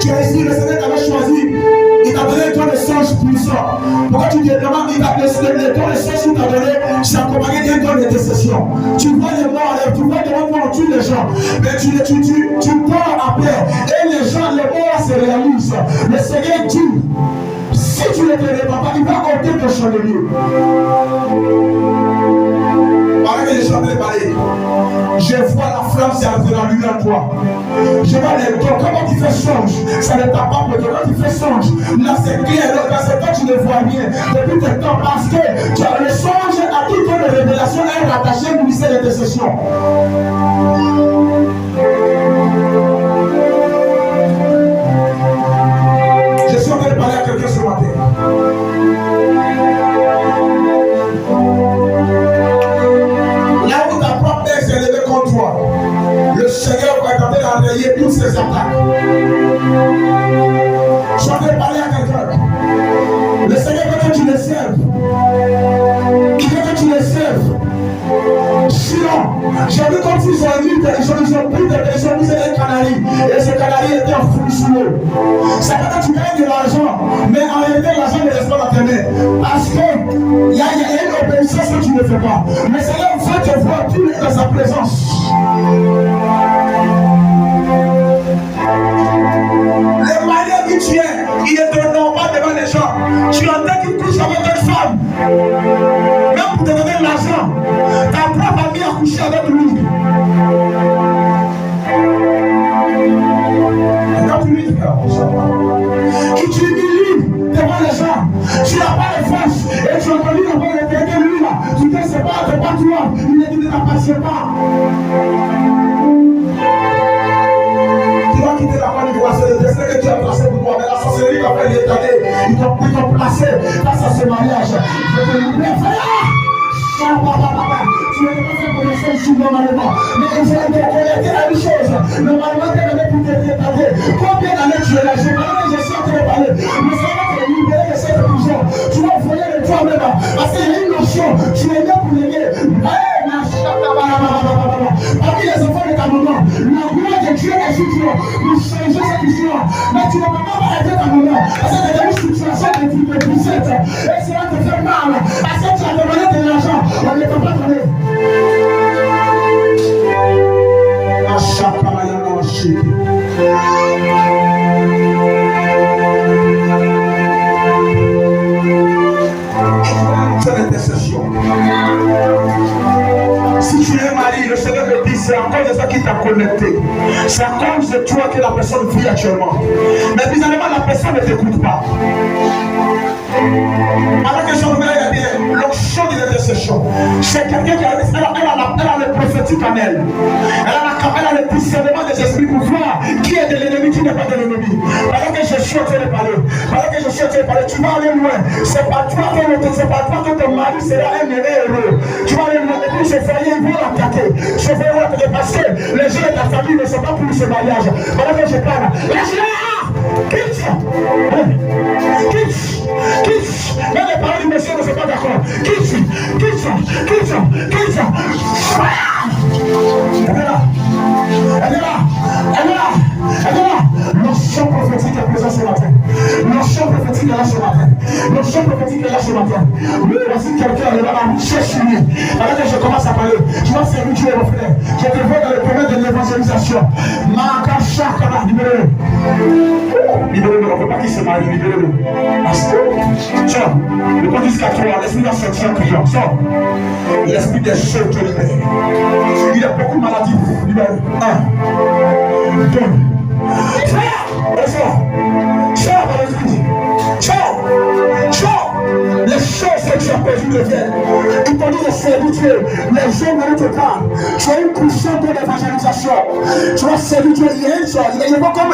Tu as ici, le Seigneur t'avait choisi. Il t'a donné toi le songe puissant. Pourquoi tu te demandes, il t'a donné toi le songe qu'il t'a donné, c'est accompagné d'un don d'intercession. Tu vois les morts, tu vois devant toi, on tue les gens. Mais tu pars après. Et les gens, les morts se réalisent. Le Seigneur dit, si tu ne te répands pas, il va ôter ton chandelier. Pendant que les gens veulent parler, je vois la flamme servir la lumière en toi. Je vois les dons. Comment tu fais songe? Ça ne t'a pas pour toi. Quand tu fais songe, là c'est clair. Dans ce temps, tu ne vois rien. Depuis tes temps, parce que tu as le songe à tout ton de révélation est rattaché au ministère d'intercession. Je suis en train de parler à quelqu'un ce matin. Le Seigneur va tenter d'enrayer toutes ces attaques. Je suis en train de parler à quelqu'un. Le Seigneur veut que tu le serves. Il veut que tu le serves. Sinon, j'ai vu comme s'ils ont mis un canari. Et ce canari était enfoui sous l'eau. Ça veut dire que tu gagnes de l'argent. Mais en réalité, l'argent ne reste pas dans tes mains. Parce qu'il y a une obéissance que tu ne fais pas. Mais le Seigneur veut te voir tout dans sa présence. Le mariage que tu es, il ne te donne pas devant les gens. Tu entends qu'il couche avec une femme. Même pour te donner l'argent, ta propre amie a couché avec lui. Et quand tu lui dis, qui tu humilies devant les gens, tu n'as pas de force et tu entends lui devant les têtes de lui là, tu ne sais pas, c'est pas toi, il ne t'appartient pas. Quitter la main du roi, c'est le destin que Dieu a placé pour toi. Mais la sorcellerie t'a fait l'étaler. Ils t'ont placé face à ce mariage. Je te dis, mais frère, tu ne peux pas faire connaître le jour normalement. Mais il faut te connecter à une chose. Normalement, tu es là pour t'étaler. Combien d'années tu es là? Je suis en train de parler. Mais ça va te libérer de cette prison. Tu vas envoyer le toi-même. Parce qu'il y a une notion. Tu es là pour l'aimer. Parmi les enfants de ta maman, la gloire de Dieu est sur toi pour changer cette histoire. Mais tu ne peux pas arrêter ta maman parce que tu as une situation de poussette et cela te fait mal parce que tu as demandé de l'argent, on ne peut pas donner. C'est l'intercession. Si tu es marié, le Seigneur me dit, c'est à cause de ça qu'il t'a connecté. C'est à cause de toi que la personne vit actuellement. Mais bizarrement, la personne ne t'écoute pas. Alors que je reviens à dire, l'onction de l'intercession, c'est quelqu'un qui a le prophétique en elle. Elle a le discernement des esprits pour voir qui est de l'ennemi, qui n'est pas de l'ennemi. Alors que je suis en train de parler, tu vas aller loin. C'est pas toi que ton mari sera un heureux. Tu vas aller loin. Et puis ce foyer, ils vont l'attaquer. Ce foyer va l'attaquer parce que les gens de ta famille ne sont pas pour ce mariage. Alors que je parle, quitte. Même les parents du monsieur ne sont pas d'accord. Quitte. Elle est là. L'onction prophétique est présente ce matin. L'onction prophétique est là ce matin. Oui, voici quelqu'un, il va la chercher. Alors que je commence à parler, tu vas servir Dieu mon frère. Je te vois dans le domaine de l'évangélisation. Libérez-le, on ne veut pas qu'il se marie, libérez-le. Parce que, tiens, le temps jusqu'à toi, l'esprit va sortir en criant. Sors. L'esprit des choses te libère. Il y a beaucoup de maladies. Libère. 1, 2. Ciao, les choses que tu as perdues deviennent. Il t'a dit de servir Dieu. Les gens ne te parlent. Tu as une puissance de l'évangélisation. Tu vas servir Dieu. Il y a une chose. Il y a comme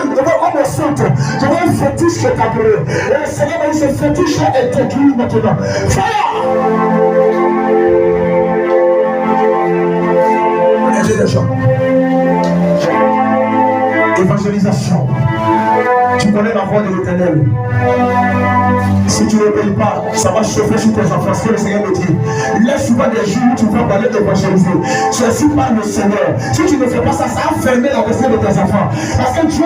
au centre. Tu as un fétiche qui est appelé. Et le Seigneur m'a dit ce fétiche est détruit maintenant. Fire! Regardez les gens. Évangélisation. Tu connais la voix de l'Éternel. Si tu n'obéis pas, ça va chauffer sur tes enfants. Ce que le Seigneur me dit. Laisse souvent des jours où tu vas aller évangéliser. C'est ainsi par le Seigneur. Si tu ne fais pas ça, ça va fermer la destinée de tes enfants. Parce que Dieu,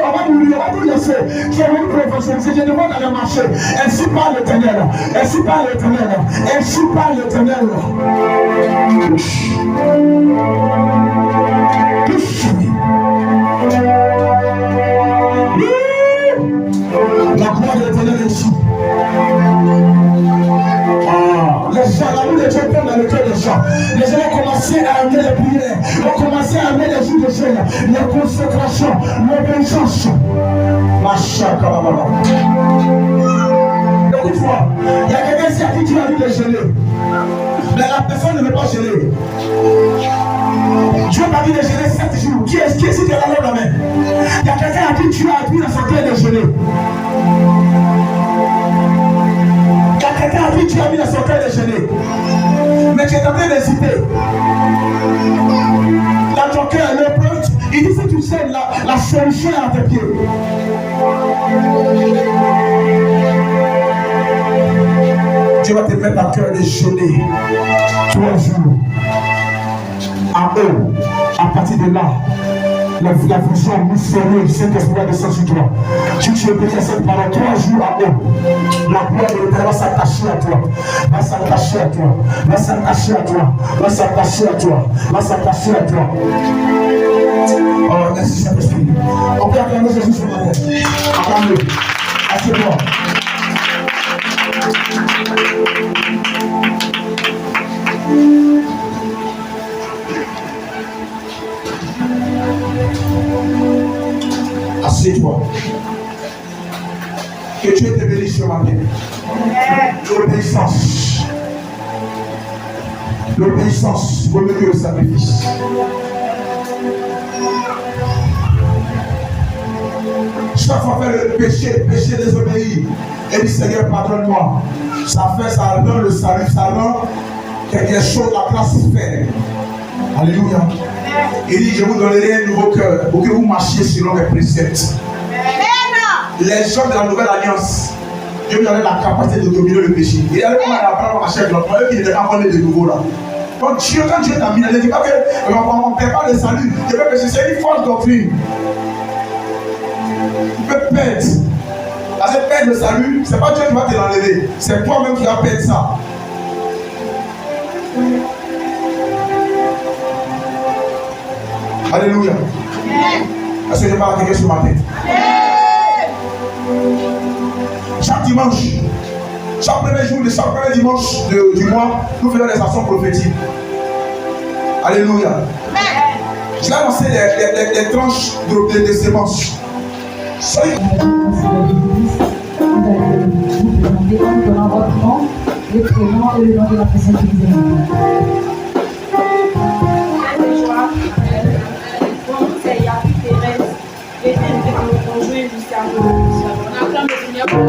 on va nous laisser. Tu es venu pour évangéliser. Je demande d'aller marcher. Ainsi par l'Éternel. Ainsi par l'Éternel. Ainsi par l'Éternel. La gloire de l'Éternel est ici. Les gens, l'amour de Dieu prend dans le cœur des gens. Les gens vont commencer à amener les prières, vont commencer à amener les jours de jeûne, les consécrations, l'obéissance. Écoute-moi, il y a quelqu'un ici à qui tu as vu de jeûner. Mais la personne ne veut pas jeûner. Dieu t'a dit de jeûner 7 jours. Qui est-ce qui est là la main? Il y a quelqu'un à qui tu as appris dans son cœur de jeûner. Il y a quelqu'un à qui tu as mis dans son cœur de jeûner. Mais tu es en train d'hésiter. Dans ton cœur, le prêtre, il dit si tu sais la solution est à tes pieds. Dieu va te mettre à cœur de jeûner 3 jours. En haut, à partir de là, la vision mystérieuse, Saint-Esprit va descendre sur toi. Si tu obéis à cette parole 3 jours en haut, la gloire de l'Éternel va s'attacher à toi, va s'attacher à toi, va s'attacher à toi, va s'attacher à toi, va s'attacher à toi. Oh, merci Saint-Esprit. On peut acclamer Jésus sur la terre. Acclame-le. Assieds-toi. Assieds-toi. Que Dieu te bénisse ce matin. L'obéissance. L'obéissance vaut mieux que le sacrifice. Chaque fois faire le péché désobéir, et dit Seigneur, pardonne-moi. Ça rend le salut, ça rend quelque chose, la grâce faire. Alléluia. Il dit, je vous donnerai un nouveau cœur pour que vous marchiez selon mes préceptes. Les gens de la nouvelle alliance, Dieu vous donne la capacité de dominer le péché. Il y a le moment à apprendre à marcher avec eux qui n'étaient pas encore nés de nouveau là. Donc Dieu, quand Dieu t'a mis, il ne dit pas qu'on ne perd pas le salut. Dieu veut que c'est une fausse doctrine. Tu peux perdre. Parce que perdre le salut, ce n'est pas Dieu qui va te l'enlever. C'est toi-même qui vas perdre ça. Alléluia. Est-ce que je parle à quelqu'un ce matin? Chaque dimanche, chaque premier jour de chaque premier dimanche du mois, nous faisons des actions prophétiques. Alléluia. Je vais annoncer les tranches de sémences. Soyez. Vous allez vous présenter en vous donnant votre nom, le prénom et le nom de la personne qui vous aime. C'est Yapi Thérèse. J'ai été invitée par mon conjoint jusqu'à on acclame le Seigneur pour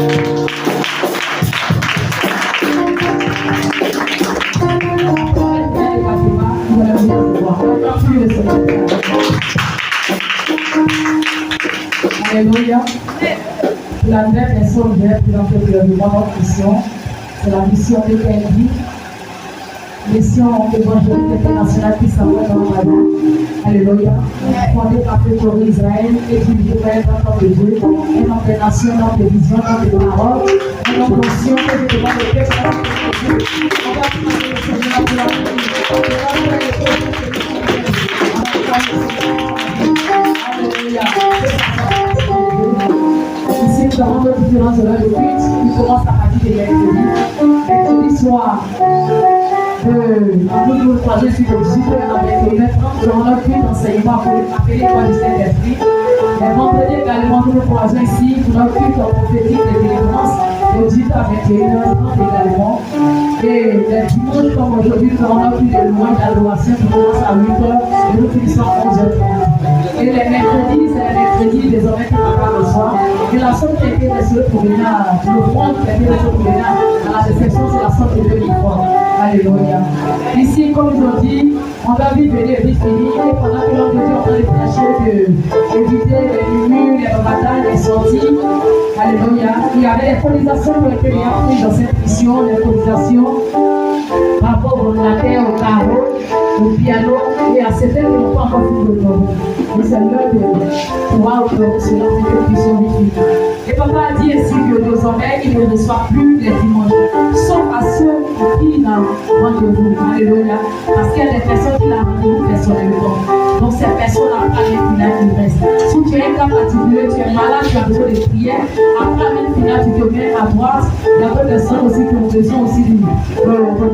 Alléluia. La même est ouverte pour l'entrepreneur notre mission. C'est la mission de Kendi. Mission évangélique internationale qui s'envoie dans le monde. Alléluia. Fondée par Pétro Israël et dirigée par un homme de Dieu, un homme de nation, un homme de vision, un homme de Maroc, un homme conscient que je demande de Dieu. On va prier le Seigneur pour la Alléluia. Ici, nous avons deux différents horaires de culte qui commencent à partir de mercredi soir. Nous le troisième suite au 18h avec le maître durant notre culte d'enseignement appelé Toi du Saint-Esprit. Les vendredis également, nous le croisons ici pour notre culte prophétique de délivrance, le 18h à 21h également. Et les les dimanches comme aujourd'hui, nous avons plus de louanges d'adoration qui commence à 8h et nous finissons à 11h30. Et les mercredis, c'est les mercredis désormais qui préparent le soir. Et la somme qui a été reçue pour venir, le fond qui a été reçu pour venir à la réception, c'est la somme de 2000 francs. Alléluia. Ici, comme ils ont dit, on va vite venir et vite finir. Et pendant que l'on dit, on va les prêcher d'éviter les murs, les batailles, les sorties. Alléluia. Il y avait les polarisations qui ont été prises dans cette mission, les polarisations par rapport au latin, au carreau, au piano et à certains qui n'ont pas encore fait le nom. Mais c'est l'heure de pouvoir opérer cela pour que nous puissions vivre. Et papa a dit ainsi que désormais, il ne reçoit plus les dimanches, sauf à ceux qui n'ont rendez-vous. Alléluia. Parce qu'il y a des personnes qui n'ont rendez-vous personnellement. Donc ces personnes après les finales qui restent. Si tu as un cas particulier, tu es malade, tu as besoin de prière, après les finales, tu te mets à droite. Il y a d'autres personnes aussi qui ont besoin aussi de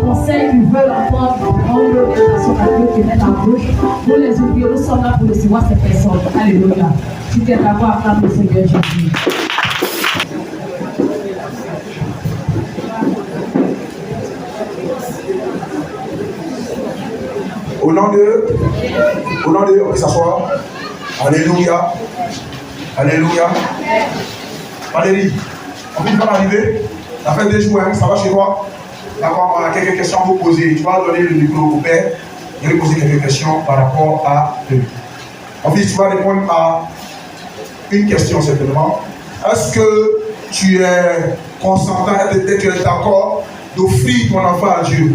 conseils, qui veulent entendre une orientation à Dieu qui est à gauche. Nous les oublions, nous sommes là pour recevoir ces personnes. Alléluia. Si tu es d'accord, acclame le Seigneur Jésus. Au nom de, on peut s'asseoir. Alléluia. Alléluia. Valérie, on vient de arriver. Ça fait 2 jours, hein, ça va chez toi. D'accord, on a quelques questions à vous poser. Tu vas donner le micro au père et lui poser quelques questions par rapport à eux. En fait, tu vas répondre à une question simplement. Est-ce que tu es consentant, tu es d'accord d'offrir ton enfant à Dieu?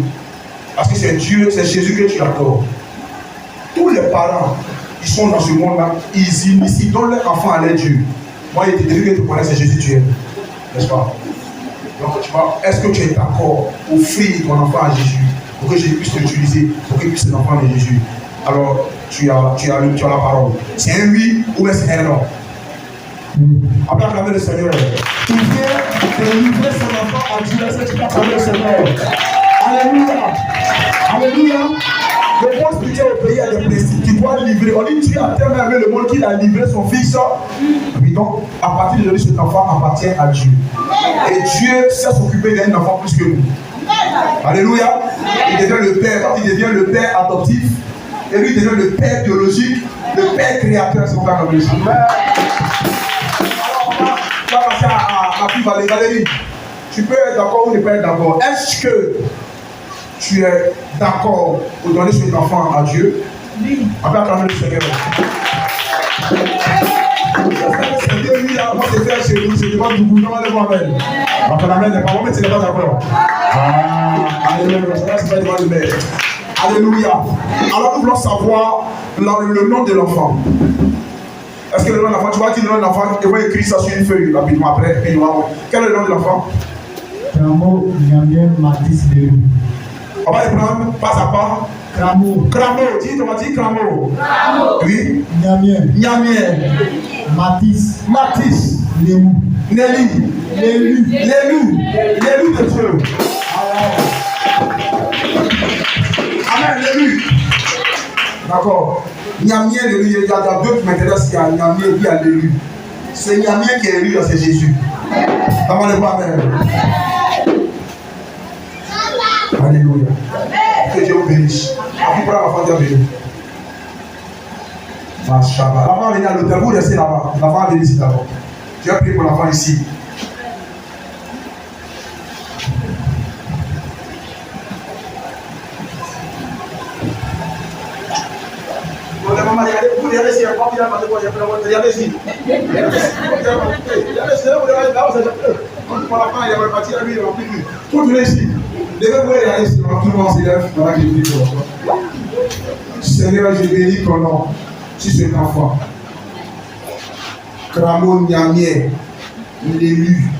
Parce que c'est Dieu, c'est Jésus que tu accordes. Tous les parents qui sont dans ce monde-là, ils initient, donnent leur enfant à leur Dieu. Moi, il était que tu connais, c'est Jésus tu es. N'est-ce pas? Donc, tu vois, est-ce que tu es d'accord d'offrir ton enfant à Jésus pour que Jésus puisse l'utiliser, pour qu'il puisse l'enfant de Jésus? Alors, tu as la parole. C'est un oui ou est-ce un non? Après, acclamer le Seigneur. Tu viens de livrer son enfant à Dieu. Est-ce que tu peux acclamer le Seigneur? Alléluia. Alléluia. Le monde spirituel au pays a des principes. Tu dois livrer. On dit Dieu a tellement aimé le monde qu'il a livré son fils. Et donc, à partir d'aujourd'hui, cet enfant appartient à Dieu. Et Dieu sait s'occuper d'un enfant plus que nous. Alléluia. Il devient le père. Quand il devient le père adoptif, et lui devient le père biologique, le père créateur, c'est pas comme ça. Alors, on va passer à ma fille Valérie. Tu peux être d'accord ou ne pas être d'accord. Est-ce que tu es d'accord pour donner cet enfant à Dieu? Oui. On va acclamer le Seigneur. C'est Dieu, lui, avant de faire chez nous, c'est devant du gouvernement de moi-même. On va l'amener des parents, mais tu n'es pas d'accord. Alléluia, c'est pas devant le maire. Alléluia. Alors nous voulons savoir le nom de l'enfant. Est-ce que le nom de l'enfant, tu vas dire le nom de l'enfant, et on va écrire ça sur une feuille rapidement après. Quel est le nom de l'enfant? Cramo, Niamien, Mathis, Lérou. On va les prendre pas à pas. Cramo. Cramo, dis, on va dire Cramo. Cramo. Oui. Niamien. Niamien. Mathis. Mathis. Lérou. Nelly. Lélu. Lélu. Lélu de Dieu. Amen, Lélu. D'accord. Niamien, Lélu, il y a deux qui m'intéressent, il y a Niamien et puis il y a Lélu. C'est Niamien qui est élu, c'est Jésus. Comment le voir, même? Alléluia. Que Dieu vous bénisse. Après, pour l'enfant, Dieu bénisse. Machallah. L'enfant va venir à l'hôtel, vous restez là-bas. L'enfant va venir ici d'abord. Dieu a prié pour l'enfant ici. Maman, regardez ici, regardez ici. Seigneur, je bénis ton nom sur cet enfant. Cramo Niamien, l'élu.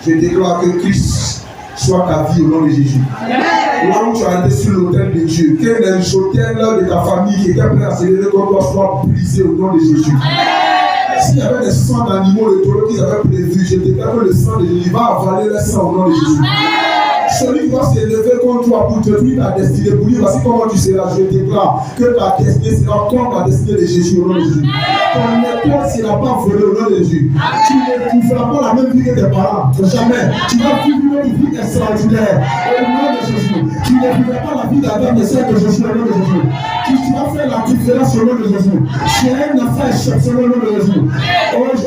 Je déclare que Christ soit ta vie au nom de Jésus. Là où tu as été sur l'autel de Dieu, que les autels de ta famille qui étaient prêts à célébrer comme toi soient brisés au nom de Jésus. S'il y avait des sangs d'animaux, le taureau qu'ils avaient prévu, je déclare que le sang de Jésus va avaler le sang au nom de Jésus. Celui qui va s'élever contre toi pour détruire ta destinée, pour dire voici comment tu seras, je déclare que ta destinée sera comme la destinée de Jésus au nom de Jésus. Ton étoile ne sera pas volée au nom de Jésus. Tu ne feras pas la même vie que tes parents, jamais. Tu vas vivre une vie extraordinaire au nom de Jésus. Tu ne vivras pas la vie d'Adam et celle de Jésus au nom de Jésus. Tu vas faire la différence au nom de Jésus. Tu es un enfant exceptionnel au nom de Jésus.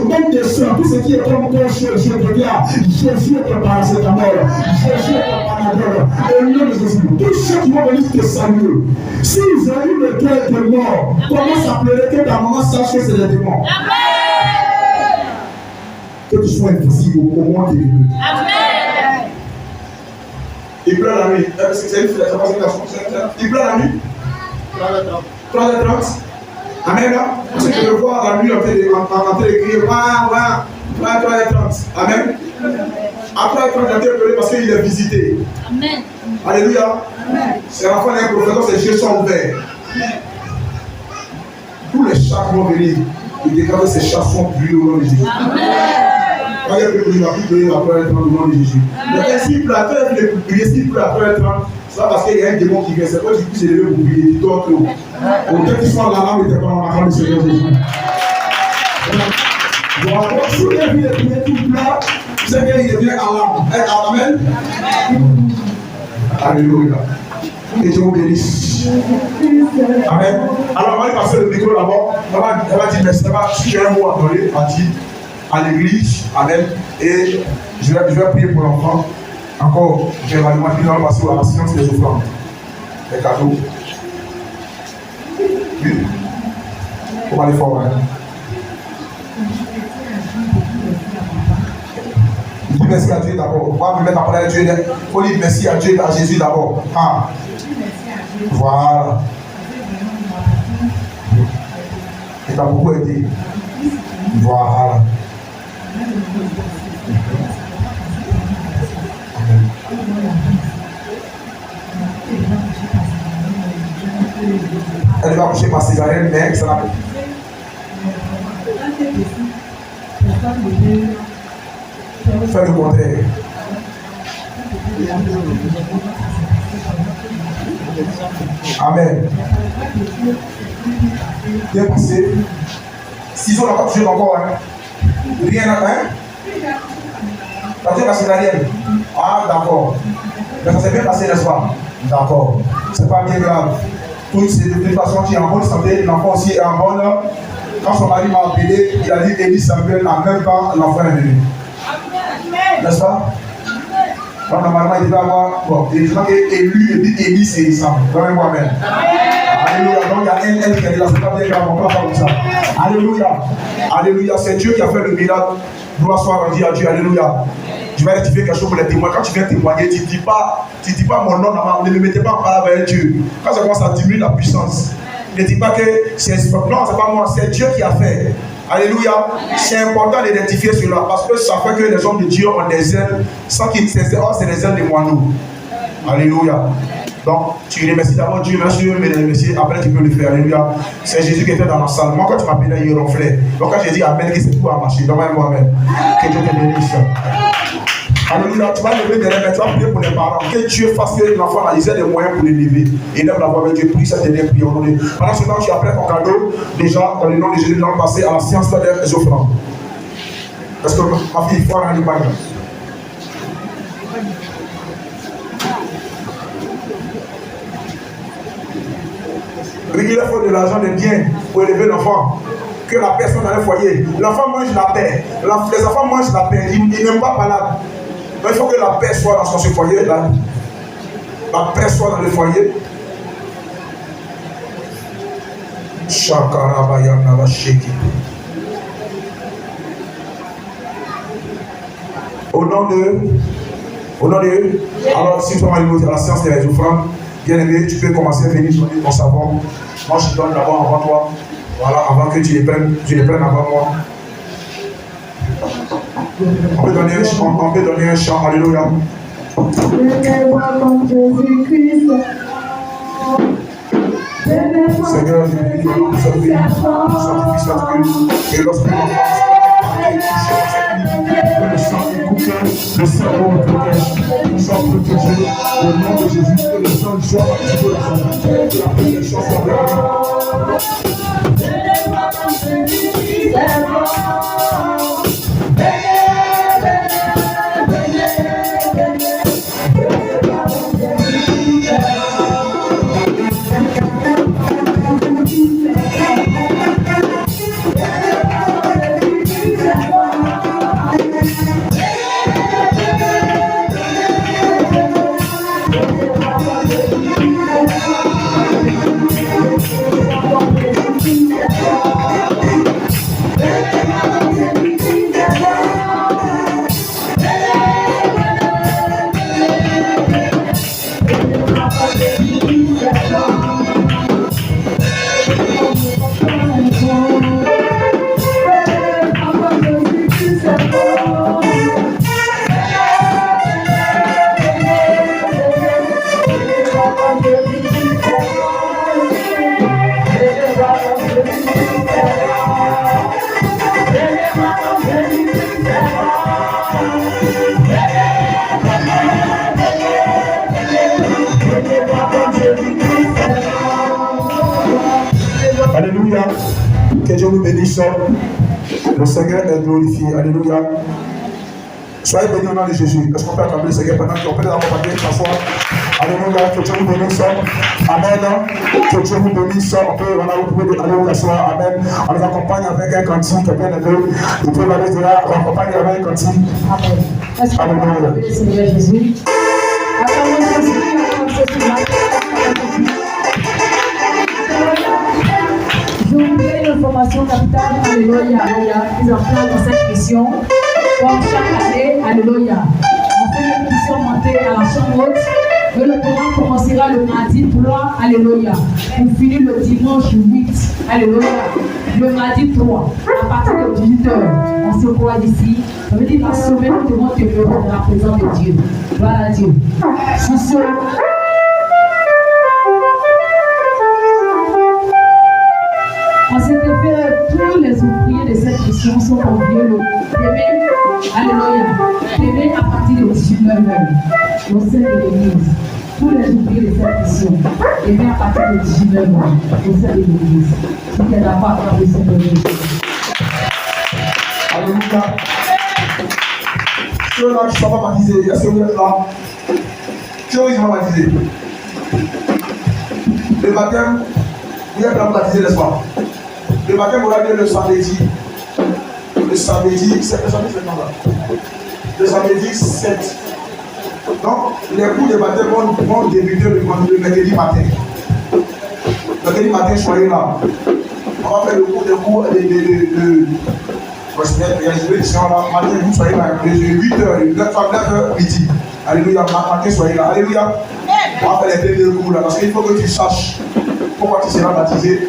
Même des soeurs, tout ce qui est comme ton chien, je déclare, Jésus est ton paracétamol, Jésus est ton panadol, au nom de Jésus. Tous ceux qui vont venir te saluer, s'ils ont eu le cœur de mort, comment ça pleurer que ta maman sache que c'est les démons? Que tu sois invisible au moment des minutes. Amen. Il pleure la nuit. C'est une il pleure la nuit. 3h30. Amen. Parce que je le vois la nuit en train de crier. 3h30. Amen. Après 3h30, il a pleuré parce qu'il est visité. Amen. Alléluia. C'est la fin d'un prophète, donc ses yeux sont ouverts. Tous les chats vont venir. Il déclare que ces chats sont brûlés au nom de Jésus. Quand il y a plus de après 3h30 au nom de Jésus. Donc s'il pleut, après il est prier, s'il pleut à 3h30, c'est pas parce qu'il y a un démon qui vient, c'est pas qu'il puisse élever pour prier, il dort trop. Peut-être qu'ils sont là, mais t'es pas dans la main du Seigneur Jésus. Donc, si vous avez vu les prières tout plat, vous savez qu'il devient à l'âme. Amen. Alléluia. Et Dieu vous bénisse. Amen. Alors, on va passer le micro d'abord. On va dire merci. Si j'ai un mot à donner, on dit à l'église. Amen. Et je vais prier pour l'enfant. Encore, j'ai évalué ma fille, on va passer à la science des offrandes. Les cadeaux. Oui. On va aller fort. Hein. Dis merci à Dieu d'abord. On va me mettre à parler à Dieu. Il faut dire merci à Dieu, à Jésus d'abord. Ah. Voilà. Il t'a beaucoup aidé. Voilà. Elle va coucher ma cigarette, mais ça n'a pas. Fais le contraire. Amen. Bien passé. 6 ans, on n'a pas touché encore. Hein? Rien à faire. T'as touché ma cigarette. Ah, d'accord. Mais ça s'est bien passé, n'est-ce pas? D'accord. C'est pas bien grave. De toute façon, tu es en bonne santé. L'enfant aussi est en bonne. Quand son mari m'a appelé, il a dit Élie Samuel, en même temps, l'enfant est venu. N'est-ce pas? Donc, normalement, il devait avoir. Bon, il dit élu, il dit Élie, c'est ça. Donnez moi-même. Alléluia. Donc, il y a un qui a dit là, c'est pas bien grave, on ne peut pas faire comme ça. Alléluia. Alléluia. C'est Dieu qui a fait le miracle. Gloire soit rendue à Dieu. Alléluia. Je vais rectifier quelque chose pour les témoins. Quand tu viens témoigner, tu ne dis pas mon nom, ne me mettez pas en parole avec Dieu. Quand ça commence à diminuer la puissance, ne dis pas que c'est non, c'est pas moi, c'est Dieu qui a fait. Alléluia. C'est important d'identifier cela parce que ça fait que les hommes de Dieu ont des ailes sans qu'ils c'est des ailes de moineaux. Alléluia. Donc, tu remercies d'abord Dieu, merci, mais remercier, après tu peux le faire. Alléluia. C'est Jésus qui était dans la salle. Moi, quand tu m'appelais, il ronflait. Donc, quand j'ai dit Amen, c'est pour à marcher. Donc, moi-même. Que Dieu te bénisse. Alléluia, tu vas lever des rêves, tu vas prier pour les parents. Que Dieu fasse que l'enfant a des moyens pour l'élever. Et lève la voix avec Dieu, prie cette dernière prière. Pendant ce temps, tu as pris ton cadeau. Déjà, dans le nom de Jésus, nous allons passer à la science des offrandes. Parce que ma fille, il faut aller par là. Il faut de l'argent, des biens pour élever l'enfant. Que la personne dans le foyer. L'enfant mange la paix. Les enfants mangent la paix. Ils n'aiment pas parler. Mais il faut que la paix soit dans ce foyer là. La paix soit dans le foyer. Au nom de. Alors, si tu vas aller à la séance des offrandes, bien aimé, tu peux commencer à venir donner ton savon. Moi, je donne d'abord avant toi. Voilà, avant que tu les prennes avant moi. On peut donner un chant, alléluia. Seigneur, je bénis ton nom, sanctifie cette grâce. Et lorsque l'enfant le sang du couple, le cerveau protège, nous sommes protégés. Au nom de Jésus, que le sang soit participé dans son vie. Que la protection soit bénie. Alléluia. Que Dieu nous bénisse. Le Seigneur est glorifié. Alléluia. Soyez bénis au nom de Jésus. Est-ce qu'on peut acclamer le Seigneur pendant qu'on peut l'accompagner parfois? Alléluia. Que Dieu nous bénisse. Amen. Que Dieu nous bénisse. On peut, vous pouvez aller vous asseoir. Amen. On les accompagne avec un cantique. Bien aimé. Vous pouvez aller de là. On accompagne avec un cantique. Amen. Est-ce qu'on peut acclamer le Seigneur Jésus? Acclamons Jésus. Je vous donne une information capitale, alléluia, mise en place dans cette mission. Comme chaque année, alléluia. On fait une mission montée à la chambre haute. Et le programme commencera le mardi 3, alléluia. Pour finir le dimanche 8, alléluia. Le mardi 3, à partir de 18h, on se croit d'ici. Ça veut dire la semaine, nous devons demeurer dans la présence de Dieu. Voilà Dieu. Sur ce, en cet effet, tous les ouvriers de cette mission sont conviés le demain, alléluia, demain à partir de 19h, au sein de l'église. Tous les ouvriers de cette mission, demain à partir de 19h, au sein de l'église. Qui est d'accord avec le Seigneur de Jésus. Alléluia. Ceux-là qui ne sont pas baptisés, est-ce que vous êtes là? Ceux qui sont pas baptisés. Le baptême, vous êtes là pour baptiser, n'est-ce pas? Le baptême aura lieu le samedi. Le samedi, c'est le samedi, c'est quand là? Le samedi 7. Donc, les cours de baptême vont débuter le mercredi matin. Mercredi matin, soyez là. On va faire le cours de matin, vous soyez là. De 8h, 9h, midi. Alléluia. Matin, soyez là. Alléluia. On va faire les deux cours là. Parce qu'il faut que tu saches pourquoi tu seras baptisé.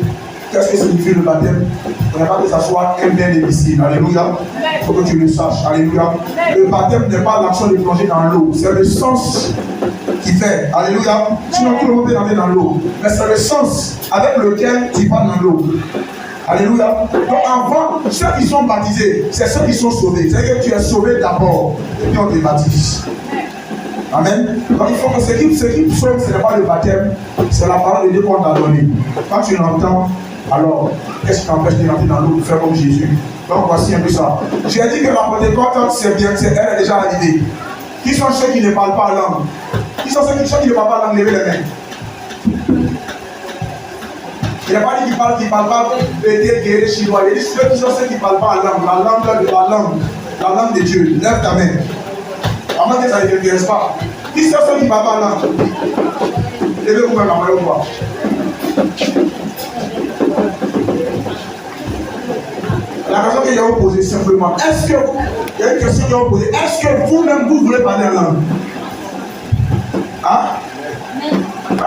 Qu'est-ce que signifie le baptême? On n'a pas que ça soit un bien difficile. Alléluia. Il faut que tu le saches. Alléluia. Le baptême n'est pas l'action de plonger dans l'eau. C'est le sens qui fait. Alléluia. Sinon, tout le monde peut entrer dans l'eau. Mais c'est le sens avec lequel tu vas dans l'eau. Alléluia. Donc avant, ceux qui sont baptisés, c'est ceux qui sont sauvés. C'est-à-dire que tu es sauvé d'abord et puis on te baptise. Amen. Donc il faut que ce qui sauve, ce n'est pas le baptême, c'est la parole de Dieu qu'on t'a donnée. Quand tu l'entends, alors qu'est-ce qui t'empêche de rentrer dans l'eau pour faire comme Jésus? Donc voici un peu ça. J'ai dit que la Pentecôte, c'est bien, elle est déjà arrivée. Qui sont ceux qui ne parlent pas langue? Qui sont ceux qui ne parlent pas langue? Levez les mains. Il n'a pas dit qu'il ne parle pas guérir chinois. Il dit ceux qui sont ceux qui ne parlent pas langue, la langue de Dieu. Lève ta main. À moins que ça ne t'intéresse pas. Qui sont ceux qui ne parlent pas langue? Levez-vous même, après ou pas? La question que j'ai posée simplement, est-ce que, il y a une question que j'ai posée, est-ce que vous-même vous voulez parler en langue? Hein?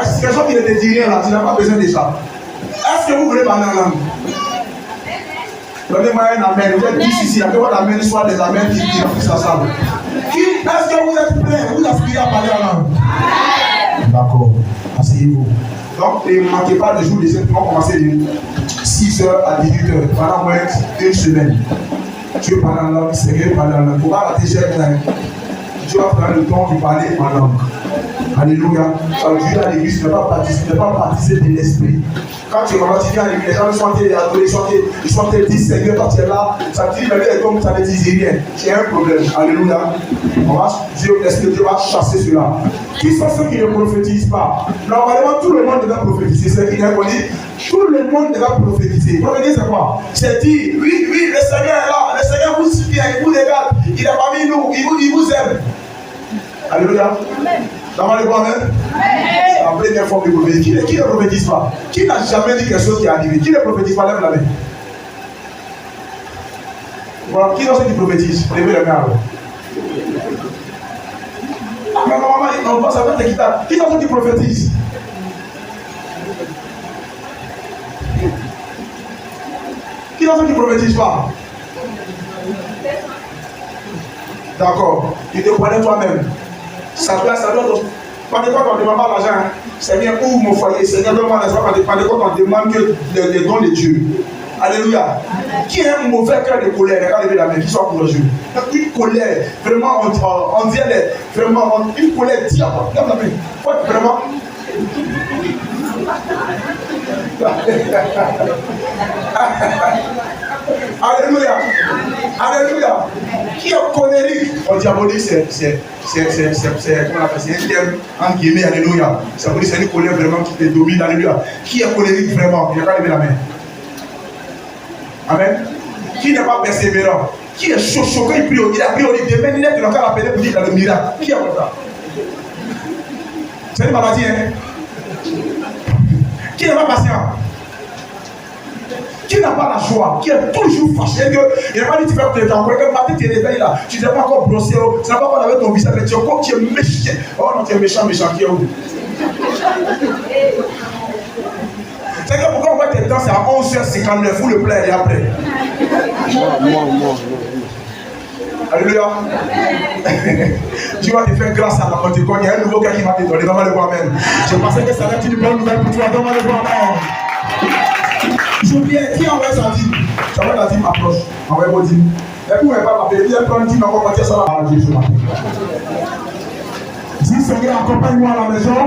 C'est quelque chose qui ne te dit rien là, tu n'as pas besoin de ça. Est-ce que vous voulez parler en langue? Donnez-moi un amen. Vous êtes tous ici, après votre amen soit des amens qui remplissent la salle. Est-ce que vous êtes prêts? Vous aspirez à parler en langue? D'accord, asseyez-vous. Donc, ne manquez pas le jour de cette, on va commencer de 6h à 18h, pendant moins d'une semaine. Tu veux parler en langue, sérieux, parler en langue. Il ne faut pas rater cher. Tu vas prendre le temps de parler en langue. Alléluia. Ça veut dire à l'église, tu n'es pas baptisé de l'esprit. Quand tu viens à l'église, les gens chantaient, les adolescents, ils chantaient, disent Seigneur, quand tu es là, ça te dit, mais est comme ça ne disait rien. Tu as un problème. Alléluia. L'esprit de Dieu va chasser cela. Qui sont ceux qui ne prophétisent pas? Normalement, tout le monde devait prophétiser. C'est ce qu'il a dit. Tout le monde devait prophétiser. Prophétiser, c'est quoi? C'est dire, oui, le Seigneur est là. Le Seigneur vous suffit, il vous regarde. Il est parmi nous. Il vous aime. Alléluia. Dans le bon même. C'est la première forme de prophétie. Qui ne prophétise pas? Qui n'a jamais dit quelque chose qui est arrivé? Qui ne prophétise pas? Lève la main. Voilà. Qui sont ceux qui prophétisent? Levez la main. Mais normalement, ça va être équitable. Qui sont ceux qui prophétisent? Qui sont ceux qui ne prophétisent pas? D'accord. Tu te connais toi-même. Ça doit pendant quoi on ne demande pas l'argent, Seigneur, ouvre mon foyer, Seigneur, donne-moi l'argent, pendant quoi on demande que les dons de Dieu. Alléluia. Qui a un mauvais cœur de colère? Regardez la main, qui soit courageux. Une colère, vraiment, on dirait, vraiment, une colère diable. Regarde la main. Vraiment. Alléluia. Alléluia. Qui est colérique? On diabolise, c'est comment on appelle, c'est un terme en guillemets. Alléluia. Ça veut dire c'est une colère vraiment qui te domine. Alléluia. Qui est colérique vraiment? Il n'a pas levé la main. Amen. Qui n'est pas persévérant? Qui est chaud quand il prie? Il a prié, il dit demain, il est encore appelé pour dire qu'il a le miracle. Qui est comme ça? C'est une maladie, hein? Qui n'est pas patient? Qui n'a pas la joie? Qui est toujours fâché? Il n'a pas dit tu fais plus de temps. Quand matin tu es réveillé là, tu n'es pas encore brossé, tu n'as pas encore lavé ton visage, mais tu es encore tu es méchant. Oh non, tu es méchant qui est où? C'est que pourquoi on voit tes temps, c'est à 11h59 où le plein est après. Moi. Alléluia. Tu vas te faire grâce à la Pentecôte. Il y a un nouveau gars qui va te donner. Donne-moi le bois même. Je pensais que ça allait être une bonne nouvelle pour toi. Donne-moi le bois même. J'oublie. Qui envoie sa dîme? J'envoie la dîme approche. Envoie vos dîmes. Et puis on ne va pas m'appeler. Viens prendre une dîme encore quand ça va à Dieu ce matin. Dis Seigneur, accompagne-moi à la maison.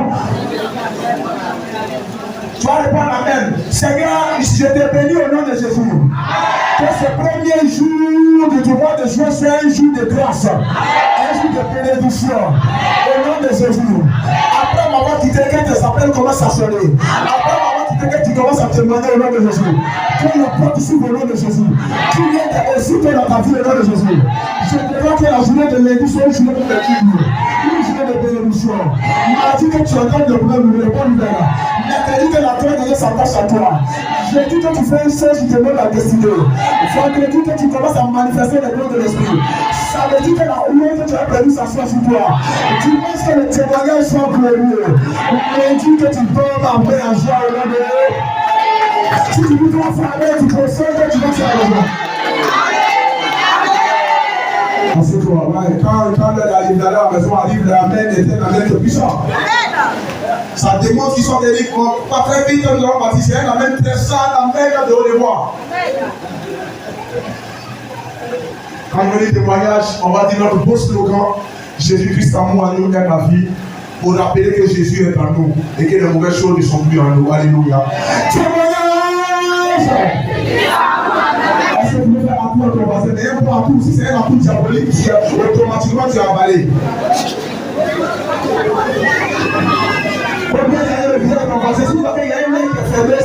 Tu vas répondre amen. Seigneur, je te bénis au nom de Jésus. Que ce premier jour du mois de juin, c'est un jour de grâce, un jour de bénédiction. Au nom de Jésus. Après m'avoir quitté, que tes appels commencent à sonner. Après m'avoir quitté, que tu commences à te demander au nom de Jésus. Que la porte s'ouvre au nom de Jésus. Tu viens de réussir dans ta vie au nom de Jésus. Je déclare que la journée de lundi soit une journée de bénédiction. Une journée de bénédiction. Mardi que tu entends le problème, le bon nouvelle. Mercredi que la gloire de s'attache à toi. Jeudi que tu fais une chose qui te donne la destinée. Vendredi que tu commences à manifester les dons de l'esprit. Samedi que la louange que tu as perdu s'assoit sur toi. Dimanche que le témoignage soit glorieux. Lundi que tu dormes en paix en joie au nom de Dieu. Si tu veux toi faire tu peux que tu vas faire le joie. Quand l'arrivée à la maison arrive, l'amen était un être puissant. Ça démontre qu'ils sont des livres. Pas très vite, nous allons bâtir. C'est un amen très sale, amen de haut de voix. Quand on lit le témoignage, on va dire notre beau slogan Jésus-Christ en moi, nous aime la vie. Pour rappeler que Jésus est en nous et que les mauvaises choses ne sont plus en nous. Alléluia. Témoignage! Est-ce que vous pouvez faire un peu ton voisin? Mais un peu à tout. Si c'est un peu diabolique, automatiquement tu es emballé. Combien d'années le visage de ton voisin? Si vous avez un mec qui est faible,